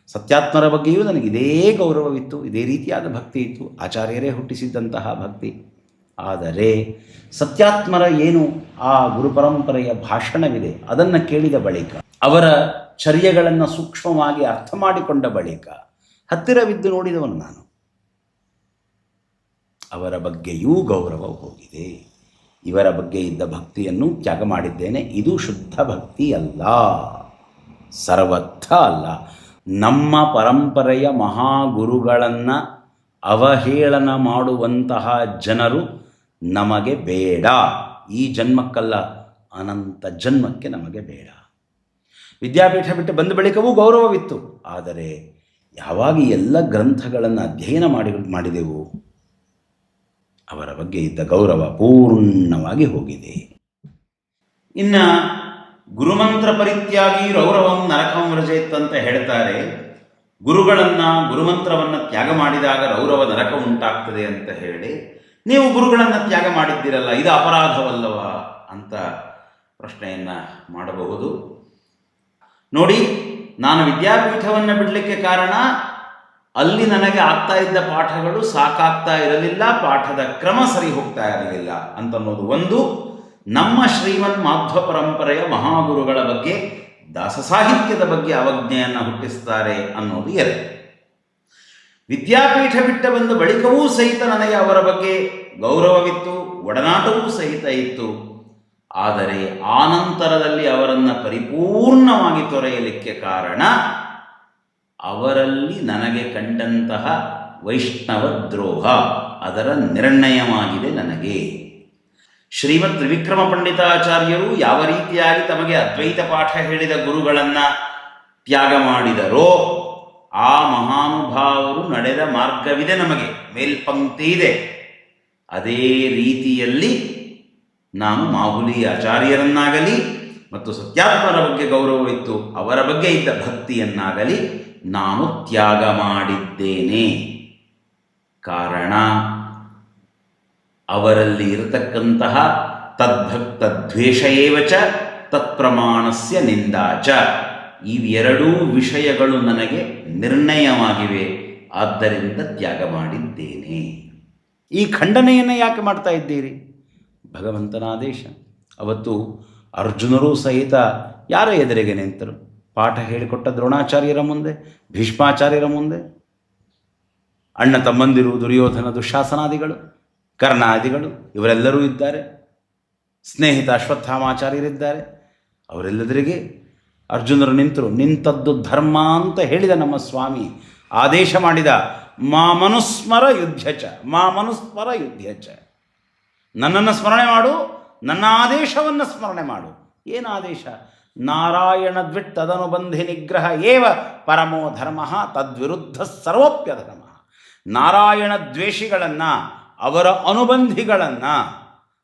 ಸತ್ಯಾತ್ಮರ ಬಗ್ಗೆಯೂ ನನಗಿದೇ ಗೌರವವಿತ್ತು, ಇದೇ ರೀತಿಯಾದ ಭಕ್ತಿ ಇತ್ತು, ಆಚಾರ್ಯರೇ ಹುಟ್ಟಿಸಿದ್ದಂತಹ ಭಕ್ತಿ. ಆದರೆ ಸತ್ಯಾತ್ಮರ ಏನು ಆ ಗುರುಪರಂಪರೆಯ ಭಾಷಣವಿದೆ ಅದನ್ನು ಕೇಳಿದ ಬಳಿಕ, ಅವರ ಚರ್ಯಗಳನ್ನು ಸೂಕ್ಷ್ಮವಾಗಿ ಅರ್ಥ ಮಾಡಿಕೊಂಡ ಬಳಿಕ ಹತ್ತಿರವಿದ್ದು ನೋಡಿದವನು ನಾನು. ಅವರ ಬಗ್ಗೆಯೂ ಗೌರವ ಹೋಗಿದೆ. ಇವರ ಬಗ್ಗೆ ಇದ್ದ ಭಕ್ತಿಯನ್ನು ತ್ಯಾಗ ಮಾಡಿದ್ದೇನೆ. ಇದು ಶುದ್ಧ ಭಕ್ತಿ ಅಲ್ಲ, ಸರ್ವಥ ಅಲ್ಲ. ನಮ್ಮ ಪರಂಪರೆಯ ಮಹಾಗುರುಗಳನ್ನು ಅವಹೇಳನ ಮಾಡುವಂತಹ ಜನರು ನಮಗೆ ಬೇಡ. ಈ ಜನ್ಮಕ್ಕಲ್ಲ, ಅನಂತ ಜನ್ಮಕ್ಕೆ ನಮಗೆ ಬೇಡ. ವಿದ್ಯಾಪೀಠ ಬಿಟ್ಟು ಬಂದ ಬಳಿಕವೂ ಗೌರವವಿತ್ತು. ಆದರೆ ಯಾವಾಗ ಈ ಎಲ್ಲ ಗ್ರಂಥಗಳನ್ನು ಅಧ್ಯಯನ ಮಾಡಿದೆವು, ಅವರ ಬಗ್ಗೆ ಇದ್ದ ಗೌರವ ಪೂರ್ಣವಾಗಿ ಹೋಗಿದೆ. ಇನ್ನು ಗುರುಮಂತ್ರ ಪರಿತ್ಯಾಗಿ ರೌರವಂ ನರಕಂ ವ್ರಜೇತ್ ಅಂತ ಹೇಳ್ತಾರೆ. ಗುರುಮಂತ್ರವನ್ನು ತ್ಯಾಗ ಮಾಡಿದಾಗ ರೌರವ ನರಕ ಉಂಟಾಗ್ತದೆ ಅಂತ ಹೇಳಿ, ನೀವು ಗುರುಗಳನ್ನು ತ್ಯಾಗ ಮಾಡಿದ್ದೀರಲ್ಲ, ಇದು ಅಪರಾಧವಲ್ಲವ ಅಂತ ಪ್ರಶ್ನೆಯನ್ನು ಮಾಡಬಹುದು. ನೋಡಿ, ನಾನು ವಿದ್ಯಾಪೀಠವನ್ನು ಬಿಡಲಿಕ್ಕೆ ಕಾರಣ ಅಲ್ಲಿ ನನಗೆ ಆಗ್ತಾ ಇದ್ದ ಪಾಠಗಳು ಸಾಕಾಗ್ತಾ ಇರಲಿಲ್ಲ, ಪಾಠದ ಕ್ರಮ ಸರಿ ಹೋಗ್ತಾ ಇರಲಿಲ್ಲ ಅಂತನ್ನೋದು ಒಂದು. ನಮ್ಮ ಶ್ರೀಮನ್ ಮಾಧ್ವ ಪರಂಪರೆಯ ಮಹಾಗುರುಗಳ ಬಗ್ಗೆ, ದಾಸ ಸಾಹಿತ್ಯದ ಬಗ್ಗೆ ಅವಜ್ಞೆಯನ್ನು ಹುಟ್ಟಿಸ್ತಾರೆ ಅನ್ನೋದು ಎರಡು. ವಿದ್ಯಾಪೀಠ ಬಿಟ್ಟ ಬಂದ ಬಳಿಕವೂ ಸಹಿತ ನನಗೆ ಅವರ ಬಗ್ಗೆ ಗೌರವವಿತ್ತು, ಒಡನಾಟವೂ ಸಹಿತ ಇತ್ತು. ಆದರೆ ಆನಂತರದಲ್ಲಿ ಅವರನ್ನು ಪರಿಪೂರ್ಣವಾಗಿ ತೊರೆಯಲಿಕ್ಕೆ ಕಾರಣ ಅವರಲ್ಲಿ ನನಗೆ ಕಂಡಂತಹ ವೈಷ್ಣವ ದ್ರೋಹ, ಅದರ ನಿರ್ಣಯವಾಗಿದೆ ನನಗೆ. ಶ್ರೀಮದ್ ತ್ರಿವಿಕ್ರಮ ಪಂಡಿತಾಚಾರ್ಯರು ಯಾವ ರೀತಿಯಾಗಿ ತಮಗೆ ಅದ್ವೈತ ಪಾಠ ಹೇಳಿದ ಗುರುಗಳನ್ನು ತ್ಯಾಗ ಮಾಡಿದರೋ, ಆ ಮಹಾನುಭಾವರು ನಡೆದ ಮಾರ್ಗವಿದೆ, ನಮಗೆ ಮೇಲ್ಪಂಕ್ತಿ ಇದೆ. ಅದೇ ರೀತಿಯಲ್ಲಿ ನಾನು ಮಾಹುಲಿ ಆಚಾರ್ಯರನ್ನಾಗಲಿ ಮತ್ತು ಸತ್ಯಾತ್ಮರ ಬಗ್ಗೆ ಗೌರವವಿತ್ತು ಅವರ ಬಗ್ಗೆ ಇದ್ದ ಭಕ್ತಿಯನ್ನಾಗಲಿ ನಾನು ತ್ಯಾಗ ಮಾಡಿದ್ದೇನೆ. ಕಾರಣ ಅವರಲ್ಲಿ ಇರತಕ್ಕಂತಹ ತದ್ಭಕ್ತ ದ್ವೇಷ ಏವಚ ತತ್ಪ್ರಮಾಣಸ್ಯ ನಿಂದಾಚ, ಇವೆರಡೂ ವಿಷಯಗಳು ನನಗೆ ನಿರ್ಣಯವಾಗಿವೆ, ಆದ್ದರಿಂದ ತ್ಯಾಗ ಮಾಡಿದ್ದೇನೆ. ಈ ಖಂಡನೆಯನ್ನು ಯಾಕೆ ಮಾಡ್ತಾ ಇದ್ದೀರಿ? ಭಗವಂತನ ಆದೇಶ. ಅವತ್ತು ಅರ್ಜುನರೂ ಸಹಿತ ಯಾರ ಎದುರಿಗೆ ನಿಂತರು? ಪಾಠ ಹೇಳಿಕೊಟ್ಟ ದ್ರೋಣಾಚಾರ್ಯರ ಮುಂದೆ, ಭೀಷ್ಮಾಚಾರ್ಯರ ಮುಂದೆ, ಅಣ್ಣ ತಮ್ಮಂದಿರು ದುರ್ಯೋಧನ ದುಶ್ಯಾಸನಾದಿಗಳು, ಕರ್ಣಾದಿಗಳು ಇವರೆಲ್ಲರೂ ಇದ್ದಾರೆ. ಸ್ನೇಹಿತ ಅಶ್ವತ್ಥಾಮಾಚಾರ್ಯರಿದ್ದಾರೆ. ಅವರೆಲ್ಲದರಿಗೆ ಅರ್ಜುನರು ನಿಂತರು. ನಿಂತದ್ದು ಧರ್ಮ ಅಂತ ಹೇಳಿದ ನಮ್ಮ ಸ್ವಾಮಿ ಆದೇಶ ಮಾಡಿದ, ಮಾ ಮನುಸ್ಮರ ಯುದ್ಧಚ, ಮಾ ಮನುಸ್ಮರ ಯುದ್ಧಚ, ನನ್ನನ್ನು ಸ್ಮರಣೆ ಮಾಡು, ನನ್ನ ಆದೇಶವನ್ನು ಸ್ಮರಣೆ ಮಾಡು. ಏನು ಆದೇಶ? ನಾರಾಯಣ ದ್ವಿಟ್ಟದನುಬಂಧಿ ನಿಗ್ರಹ ಏವ ಪರಮೋ ಧರ್ಮ ತದ್ವಿರುದ್ಧ ಸರ್ವೋಪ್ಯಧರ್ಮ. ನಾರಾಯಣ ದ್ವೇಷಿಗಳನ್ನು, ಅವರ ಅನುಬಂಧಿಗಳನ್ನು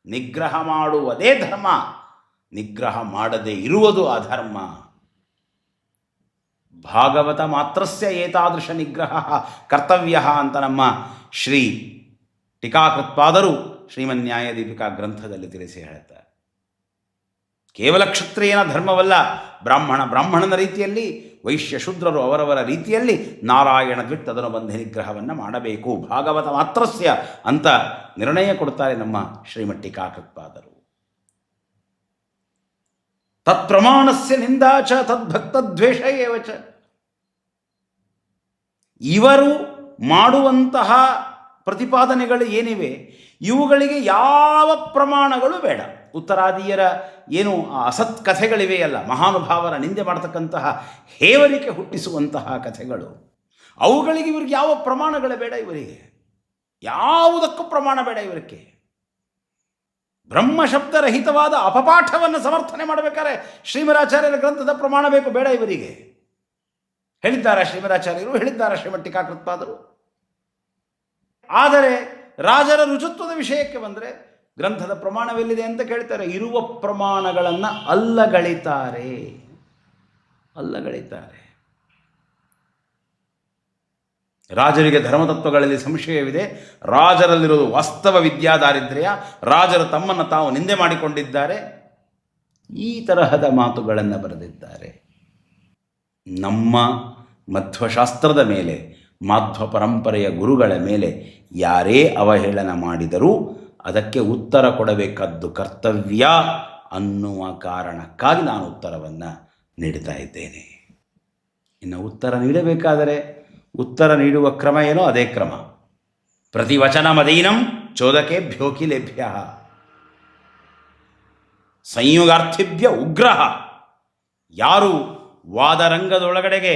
ನಿಗ್ರಹ ಮಾಡುವುದೇ ಧರ್ಮ, ನಿಗ್ರಹ ಮಾಡದೇ ಇರುವುದು ಅಧರ್ಮ. ಭಾಗವತ ಮಾತ್ರಸ್ಯ ಏತಾದೃಶ ನಿಗ್ರಹ ಕರ್ತವ್ಯ ಅಂತ ನಮ್ಮ ಶ್ರೀ ಟೀಕಾಕೃತ್ಪಾದರು ಶ್ರೀಮನ್ಯಾಯ ದೀಪಿಕಾ ಗ್ರಂಥದಲ್ಲಿ ತಿಳಿಸಿ ಹೇಳ್ತಾರೆ. ಕೇವಲ ಕ್ಷತ್ರಿಯನ ಧರ್ಮವಲ್ಲ, ಬ್ರಾಹ್ಮಣನ ರೀತಿಯಲ್ಲಿ, ವೈಶ್ಯ ಶೂದ್ರರು ಅವರವರ ರೀತಿಯಲ್ಲಿ ನಾರಾಯಣ ದ್ವಿಟ್ಟದನು ಬಂಧ ನಿಗ್ರಹವನ್ನು ಮಾಡಬೇಕು. ಭಾಗವತ ಮಾತ್ರಸ್ಯ ಅಂತ ನಿರ್ಣಯ ಕೊಡ್ತಾರೆ ನಮ್ಮ ಶ್ರೀಮಠ್ ಟೀಕಾಕೃತ್ಪಾದರು. ತತ್ಪ್ರಮಾಣಸ್ಯ ನಿಂದಾಚ ತದ್ಭಕ್ತ ದ್ವೇಷ ಏವಚ. ಇವರು ಮಾಡುವಂತಹ ಪ್ರತಿಪಾದನೆಗಳು ಏನಿವೆ ಇವುಗಳಿಗೆ ಯಾವ ಪ್ರಮಾಣಗಳು ಬೇಡ. ಉತ್ತರಾದಿಯರ ಏನು ಅಸತ್ ಕಥೆಗಳಿವೆಯಲ್ಲ, ಮಹಾನುಭಾವರ ನಿಂದೆ ಮಾಡತಕ್ಕಂತಹ ಹೇವರಿಕೆ ಹುಟ್ಟಿಸುವಂತಹ ಕಥೆಗಳು, ಅವುಗಳಿಗೆ ಇವ್ರಿಗೆ ಯಾವ ಪ್ರಮಾಣಗಳು ಬೇಡ. ಇವರಿಗೆ ಯಾವುದಕ್ಕೂ ಪ್ರಮಾಣ ಬೇಡ. ಇವರಿಗೆ ಬ್ರಹ್ಮಶಬ್ದರಹಿತವಾದ ಅಪಪಾಠವನ್ನು ಸಮರ್ಥನೆ ಮಾಡಬೇಕಾದ್ರೆ ಶ್ರೀಮದಾಚಾರ್ಯರ ಗ್ರಂಥದ ಪ್ರಮಾಣ ಬೇಕು, ಬೇಡ ಇವರಿಗೆ. ಹೇಳಿದ್ದಾರೆ ಶ್ರೀಮದಾಚಾರ್ಯರು, ಹೇಳಿದ್ದಾರೆ ಶ್ರೀಮಠ್ ಟೀಕಾಕೃತ್ಪಾದರು. ಆದರೆ ರಾಜರ ರುಜುತ್ವದ ವಿಷಯಕ್ಕೆ ಬಂದರೆ ಗ್ರಂಥದ ಪ್ರಮಾಣವೆಲ್ಲಿದೆ ಅಂತ ಕೇಳ್ತಾರೆ. ಇರುವ ಪ್ರಮಾಣಗಳನ್ನು ಅಲ್ಲಗಳಿತಾರೆ. ರಾಜರಿಗೆ ಧರ್ಮತತ್ವಗಳಲ್ಲಿ ಸಂಶಯವಿದೆ. ರಾಜರಲ್ಲಿರುವುದು ವಾಸ್ತವ ವಿದ್ಯಾದಾರಿದ್ರ್ಯ. ರಾಜರು ತಮ್ಮನ್ನು ತಾವು ನಿಂದೆ ಮಾಡಿಕೊಂಡಿದ್ದಾರೆ. ಈ ತರಹದ ಮಾತುಗಳನ್ನು ಬರೆದಿದ್ದಾರೆ. ನಮ್ಮ ಮಧ್ವಶಾಸ್ತ್ರದ ಮೇಲೆ, ಮಾಧ್ವ ಪರಂಪರೆಯ ಗುರುಗಳ ಮೇಲೆ ಯಾರೇ ಅವಹೇಳನ ಮಾಡಿದರೂ ಅದಕ್ಕೆ ಉತ್ತರ ಕೊಡಬೇಕಾದ್ದು ಕರ್ತವ್ಯ ಅನ್ನುವ ಕಾರಣಕ್ಕಾಗಿ ನಾನು ಉತ್ತರವನ್ನು ನೀಡ್ತಾ ಇದ್ದೇನೆ. ಇನ್ನು ಉತ್ತರ ನೀಡಬೇಕಾದರೆ ಉತ್ತರ ನೀಡುವ ಕ್ರಮ ಏನೋ ಅದೇ ಕ್ರಮ. ಪ್ರತಿವಚನ ಮದೀನಂ ಚೋದಕೇಭ್ಯೋ ಕಿಲೇಭ್ಯ ಸಂಯುಗಾರ್ಥಿಭ್ಯ ಉಗ್ರಹ. ಯಾರು ವಾದರಂಗದೊಳಗಡೆಗೆ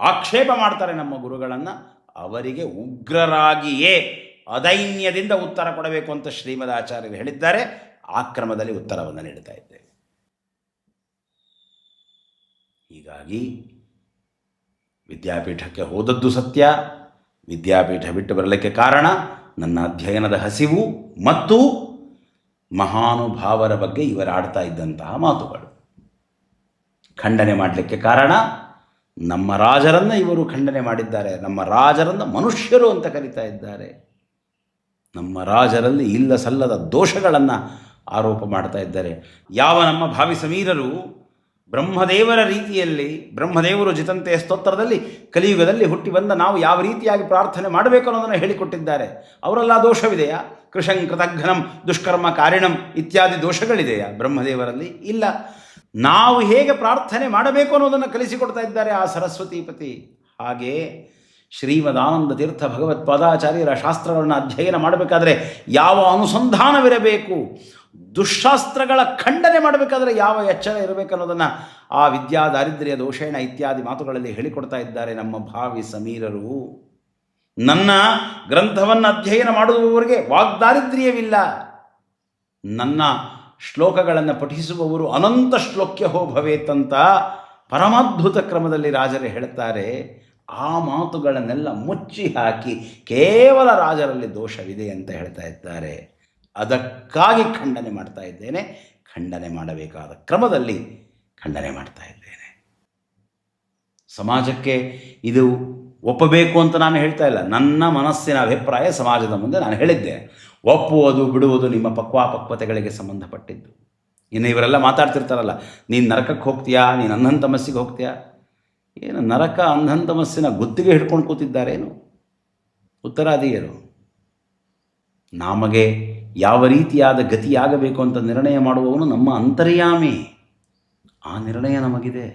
ಆಕ್ಷೇಪ ಮಾಡ್ತಾರೆ ನಮ್ಮ ಗುರುಗಳನ್ನು, ಅವರಿಗೆ ಉಗ್ರರಾಗಿಯೇ ಅದೈನ್ಯದಿಂದ ಉತ್ತರ ಕೊಡಬೇಕು ಅಂತ ಶ್ರೀಮದಾಚಾರ್ಯರು ಹೇಳಿದ್ದಾರೆ. ಆ ಕ್ರಮದಲ್ಲಿ ಉತ್ತರವನ್ನು ನೀಡ್ತಾ ಇದ್ದೇವೆ. ಹೀಗಾಗಿ ವಿದ್ಯಾಪೀಠಕ್ಕೆ ಹೋದದ್ದು ಸತ್ಯ. ವಿದ್ಯಾಪೀಠ ಬಿಟ್ಟು ಬರಲಿಕ್ಕೆ ಕಾರಣ ನನ್ನ ಅಧ್ಯಯನದ ಹಸಿವು ಮತ್ತು ಮಹಾನುಭಾವರ ಬಗ್ಗೆ ಇವರಾಡ್ತಾ ಇದ್ದಂತಹ ಮಾತುಗಳು. ಖಂಡನೆ ಮಾಡಲಿಕ್ಕೆ ಕಾರಣ ನಮ್ಮ ರಾಜರನ್ನು ಇವರು ಖಂಡನೆ ಮಾಡಿದ್ದಾರೆ. ನಮ್ಮ ರಾಜರನ್ನು ಮನುಷ್ಯರು ಅಂತ ಕರೀತಾ ಇದ್ದಾರೆ. ನಮ್ಮ ರಾಜರಲ್ಲಿ ಇಲ್ಲ ಸಲ್ಲದ ದೋಷಗಳನ್ನು ಆರೋಪ ಮಾಡ್ತಾ ಇದ್ದಾರೆ. ಯಾವ ನಮ್ಮ ಭಾವಿ ಸಮೀರರು ಬ್ರಹ್ಮದೇವರ ರೀತಿಯಲ್ಲಿ, ಬ್ರಹ್ಮದೇವರು ಜಿತಂತೆ ಸ್ತೋತ್ರದಲ್ಲಿ ಕಲಿಯುಗದಲ್ಲಿ ಹುಟ್ಟಿ ಬಂದ ನಾವು ಯಾವ ರೀತಿಯಾಗಿ ಪ್ರಾರ್ಥನೆ ಮಾಡಬೇಕು ಅನ್ನೋದನ್ನು ಹೇಳಿಕೊಟ್ಟಿದ್ದಾರೆ. ಅವರೆಲ್ಲ ದೋಷವಿದೆಯಾ? ಕೃಷಂ ಕೃತಘ್ನಂ ದುಷ್ಕರ್ಮ ಕಾರಿಣಂ ಇತ್ಯಾದಿ ದೋಷಗಳಿದೆಯಾ ಬ್ರಹ್ಮದೇವರಲ್ಲಿ? ಇಲ್ಲ. ನಾವು ಹೇಗೆ ಪ್ರಾರ್ಥನೆ ಮಾಡಬೇಕು ಅನ್ನೋದನ್ನು ಕಲಿಸಿಕೊಡ್ತಾ ಇದ್ದಾರೆ ಆ ಸರಸ್ವತೀಪತಿ. ಹಾಗೆ ಶ್ರೀಮದಾನಂದ ತೀರ್ಥ ಭಗವತ್ಪಾದಾಚಾರ್ಯರ ಶಾಸ್ತ್ರಗಳನ್ನು ಅಧ್ಯಯನ ಮಾಡಬೇಕಾದ್ರೆ ಯಾವ ಅನುಸಂಧಾನವಿರಬೇಕು, ದುಶ್ಶಾಸ್ತ್ರಗಳ ಖಂಡನೆ ಮಾಡಬೇಕಾದ್ರೆ ಯಾವ ಎಚ್ಚರ ಇರಬೇಕನ್ನೋದನ್ನು ಆ ವಿದ್ಯಾ ದಾರಿದ್ರ್ಯ ದೋಷೇಣ ಇತ್ಯಾದಿ ಮಾತುಗಳಲ್ಲಿ ಹೇಳಿಕೊಡ್ತಾ ಇದ್ದಾರೆ ನಮ್ಮ ಭಾವಿ ಸಮೀರರು. ನನ್ನ ಗ್ರಂಥವನ್ನು ಅಧ್ಯಯನ ಮಾಡುವವರಿಗೆ ವಾಗ್ದಾರಿದ್ರ್ಯವಿಲ್ಲ. ನನ್ನ ಶ್ಲೋಕಗಳನ್ನು ಪಠಿಸುವವರು ಅನಂತ ಶ್ಲೋಕ್ಯ ಹೋ ಭವೇತಂತ ಪರಮಾದ್ಭುತ ಕ್ರಮದಲ್ಲಿ ರಾಜರೇ ಹೇಳ್ತಾರೆ. ಆ ಮಾತುಗಳನ್ನೆಲ್ಲ ಮುಚ್ಚಿ ಹಾಕಿ ಕೇವಲ ರಾಜರಲ್ಲಿ ದೋಷವಿದೆ ಅಂತ ಹೇಳ್ತಾ ಇದ್ದಾರೆ. ಅದಕ್ಕಾಗಿ ಖಂಡನೆ ಮಾಡ್ತಾ ಇದ್ದೇನೆ. ಖಂಡನೆ ಮಾಡಬೇಕಾದ ಕ್ರಮದಲ್ಲಿ ಖಂಡನೆ ಮಾಡ್ತಾ ಇದ್ದೇನೆ. ಸಮಾಜಕ್ಕೆ ಇದು ಒಪ್ಪಬೇಕು ಅಂತ ನಾನು ಹೇಳ್ತಾ ಇಲ್ಲ. ನನ್ನ ಮನಸ್ಸಿನ ಅಭಿಪ್ರಾಯ ಸಮಾಜದ ಮುಂದೆ ನಾನು ಹೇಳಿದ್ದೆ. ಒಪ್ಪುವುದು ಬಿಡುವುದು ನಿಮ್ಮ ಪಕ್ವತೆಗಳಿಗೆ ಸಂಬಂಧಪಟ್ಟಿದ್ದು. ಇನ್ನು ಇವರೆಲ್ಲ ಮಾತಾಡ್ತಿರ್ತಾರಲ್ಲ, ನೀನು ನರಕಕ್ಕೆ ಹೋಗ್ತೀಯಾ, ನೀನು ಅಂಧನ್ ತಮಸ್ಸಿಗೆ ಹೋಗ್ತೀಯಾ. ಏನು ನರಕ ಅಂಧನ್ ತಮಸ್ಸಿನ ಗುತ್ತಿಗೆ ಹಿಡ್ಕೊಂಡು ಕೂತಿದ್ದಾರೇನು ಉತ್ತರಾದಿಯರು? ನಮಗೆ ಯಾವ ರೀತಿಯಾದ ಗತಿಯಾಗಬೇಕು ಅಂತ ನಿರ್ಣಯ ಮಾಡುವವನು ನಮ್ಮ ಅಂತರ್ಯಾಮಿ. ಆ ನಿರ್ಣಯ ನಮಗಿದೆ.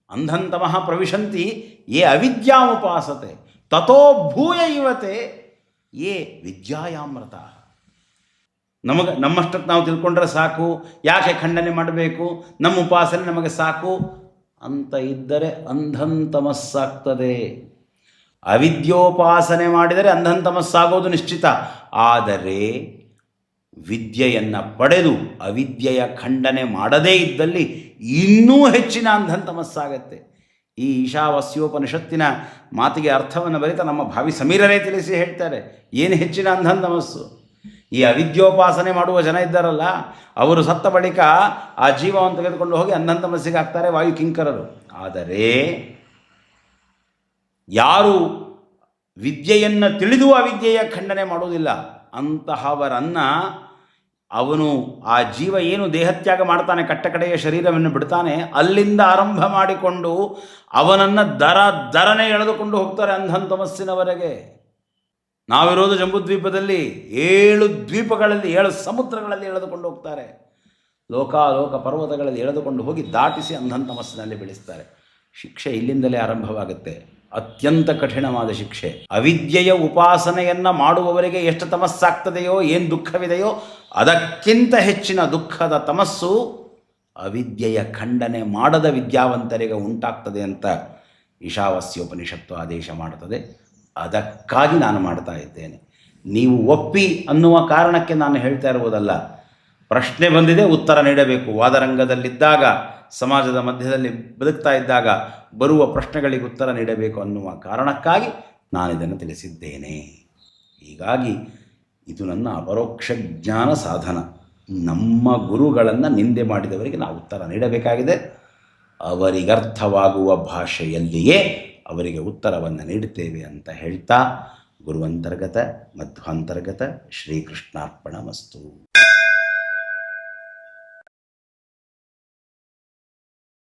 ಅಂಧಂತಮಃ ಪ್ರವಿಶಂತಿ ಯೇ ಅವಿದ್ಯಾಮುಪಾಸತೆ ತಥೋ ಭೂಯ ಇವತೆ ಯೇ ವಿದ್ಯಾಯಾಮೃತ. ನಮ್ಮಷ್ಟಕ್ಕೆ ನಾವು ತಿಳ್ಕೊಂಡ್ರೆ ಸಾಕು, ಯಾಕೆ ಖಂಡನೆ ಮಾಡಬೇಕು, ನಮ್ಮ ಉಪಾಸನೆ ನಮಗೆ ಸಾಕು ಅಂತ ಇದ್ದರೆ ಅಂಧಂತಮಸ್ಸಾಗ್ತದೆ. ಅವಿದ್ಯೋಪಾಸನೆ ಮಾಡಿದರೆ ಅಂಧಂತಮಸ್ಸಾಗೋದು ನಿಶ್ಚಿತ. ಆದರೆ ವಿದ್ಯೆಯನ್ನು ಪಡೆದು ಅವಿದ್ಯೆಯ ಖಂಡನೆ ಮಾಡದೇ ಇದ್ದಲ್ಲಿ ಇನ್ನೂ ಹೆಚ್ಚಿನ ಅಂಧಂತಮಸ್ಸಾಗತ್ತೆ. ಈ ಈಶಾವಾಸ್ಯೋಪನಿಷತ್ತಿನ ಮಾತಿಗೆ ಅರ್ಥವನ್ನು ಬರೀತಾ ನಮ್ಮ ಭಾವಿ ಸಮೀರರೇ ತಿಳಿಸಿ ಹೇಳ್ತಾರೆ, ಏನು ಹೆಚ್ಚಿನ ಅಂಧಂತಮಸ್ಸು. ಈ ಅವಿದ್ಯೋಪಾಸನೆ ಮಾಡುವ ಜನ ಇದ್ದಾರಲ್ಲ, ಅವರು ಸತ್ತ ಬಳಿಕ ಆ ಜೀವವನ್ನು ತೆಗೆದುಕೊಂಡು ಹೋಗಿ ಅಂಧಂತಮಸ್ಸಿಗೆ ಹಾಕ್ತಾರೆ ವಾಯು ಕಿಂಕರರು. ಆದರೆ ಯಾರು ವಿದ್ಯೆಯನ್ನು ತಿಳಿದು ಅವಿದ್ಯೆಯ ಖಂಡನೆ ಮಾಡುವುದಿಲ್ಲ ಅಂತಹವರನ್ನು ಅವನು ಆ ಜೀವ ಏನು ದೇಹತ್ಯಾಗ ಮಾಡ್ತಾನೆ, ಕಟ್ಟಕಡೆಯ ಶರೀರವನ್ನು ಬಿಡ್ತಾನೆ, ಅಲ್ಲಿಂದ ಆರಂಭ ಮಾಡಿಕೊಂಡು ಅವನನ್ನು ದರನೆ ಎಳೆದುಕೊಂಡು ಹೋಗ್ತಾರೆ ಅಂಧಂತಮಸ್ಸಿನವರೆಗೆ. ನಾವಿರೋದು ಜಂಬೂದ್ವೀಪದಲ್ಲಿ 7 ದ್ವೀಪಗಳಲ್ಲಿ 7 ಸಮುದ್ರಗಳಲ್ಲಿ ಎಳೆದುಕೊಂಡು ಹೋಗ್ತಾರೆ. ಲೋಕಾಲೋಕ ಪರ್ವತಗಳಲ್ಲಿ ಎಳೆದುಕೊಂಡು ಹೋಗಿ ದಾಟಿಸಿ ಅಂಧಂತಮಸ್ಸಿನಲ್ಲಿ ಬೆಳೆಸ್ತಾರೆ. ಶಿಕ್ಷೆ ಇಲ್ಲಿಂದಲೇ ಆರಂಭವಾಗುತ್ತೆ, ಅತ್ಯಂತ ಕಠಿಣವಾದ ಶಿಕ್ಷೆ. ಅವಿದ್ಯೆಯ ಉಪಾಸನೆಯನ್ನು ಮಾಡುವವರಿಗೆ ಎಷ್ಟು ತಮಸ್ಸಾಗ್ತದೆಯೋ, ಏನು ದುಃಖವಿದೆಯೋ ಅದಕ್ಕಿಂತ ಹೆಚ್ಚಿನ ದುಃಖದ ತಮಸ್ಸು ಅವಿದ್ಯೆಯ ಖಂಡನೆ ಮಾಡದ ವಿದ್ಯಾವಂತರಿಗೆ ಉಂಟಾಗ್ತದೆ ಅಂತ ಈಶಾವಾಸ್ಯೋಪನಿಷತ್ತು ಆದೇಶ ಮಾಡುತ್ತದೆ. ಅದಕ್ಕಾಗಿ ನಾನು ಮಾಡ್ತಾ ಇದ್ದೇನೆ. ನೀವು ಒಪ್ಪಿ ಅನ್ನುವ ಕಾರಣಕ್ಕೆ ನಾನು ಹೇಳ್ತಾ ಇರುವುದಲ್ಲ. ಪ್ರಶ್ನೆ ಬಂದಿದೆ, ಉತ್ತರ ನೀಡಬೇಕು. ವಾದರಂಗದಲ್ಲಿದ್ದಾಗ, ಸಮಾಜದ ಮಧ್ಯದಲ್ಲಿ ಬದುಕ್ತಾ ಇದ್ದಾಗ ಬರುವ ಪ್ರಶ್ನೆಗಳಿಗೆ ಉತ್ತರ ನೀಡಬೇಕು ಅನ್ನುವ ಕಾರಣಕ್ಕಾಗಿ ನಾನಿದನ್ನು ತಿಳಿಸಿದ್ದೇನೆ. ಹೀಗಾಗಿ ಇದು ನನ್ನ ಅಪರೋಕ್ಷ ಜ್ಞಾನ ಸಾಧನ. ನಮ್ಮ ಗುರುಗಳನ್ನು ನಿಂದೆ ಮಾಡಿದವರಿಗೆ ನಾವು ಉತ್ತರ ನೀಡಬೇಕಾಗಿದೆ. ಅವರಿಗರ್ಥವಾಗುವ ಭಾಷೆಯಲ್ಲಿಯೇ ಅವರಿಗೆ ಉತ್ತರವನ್ನು ನೀಡುತ್ತೇವೆ ಅಂತ ಹೇಳ್ತಾ, ಗುರುವಂತರ್ಗತ ಮಧ್ವಾಂತರ್ಗತ ಶ್ರೀಕೃಷ್ಣಾರ್ಪಣಮಸ್ತು.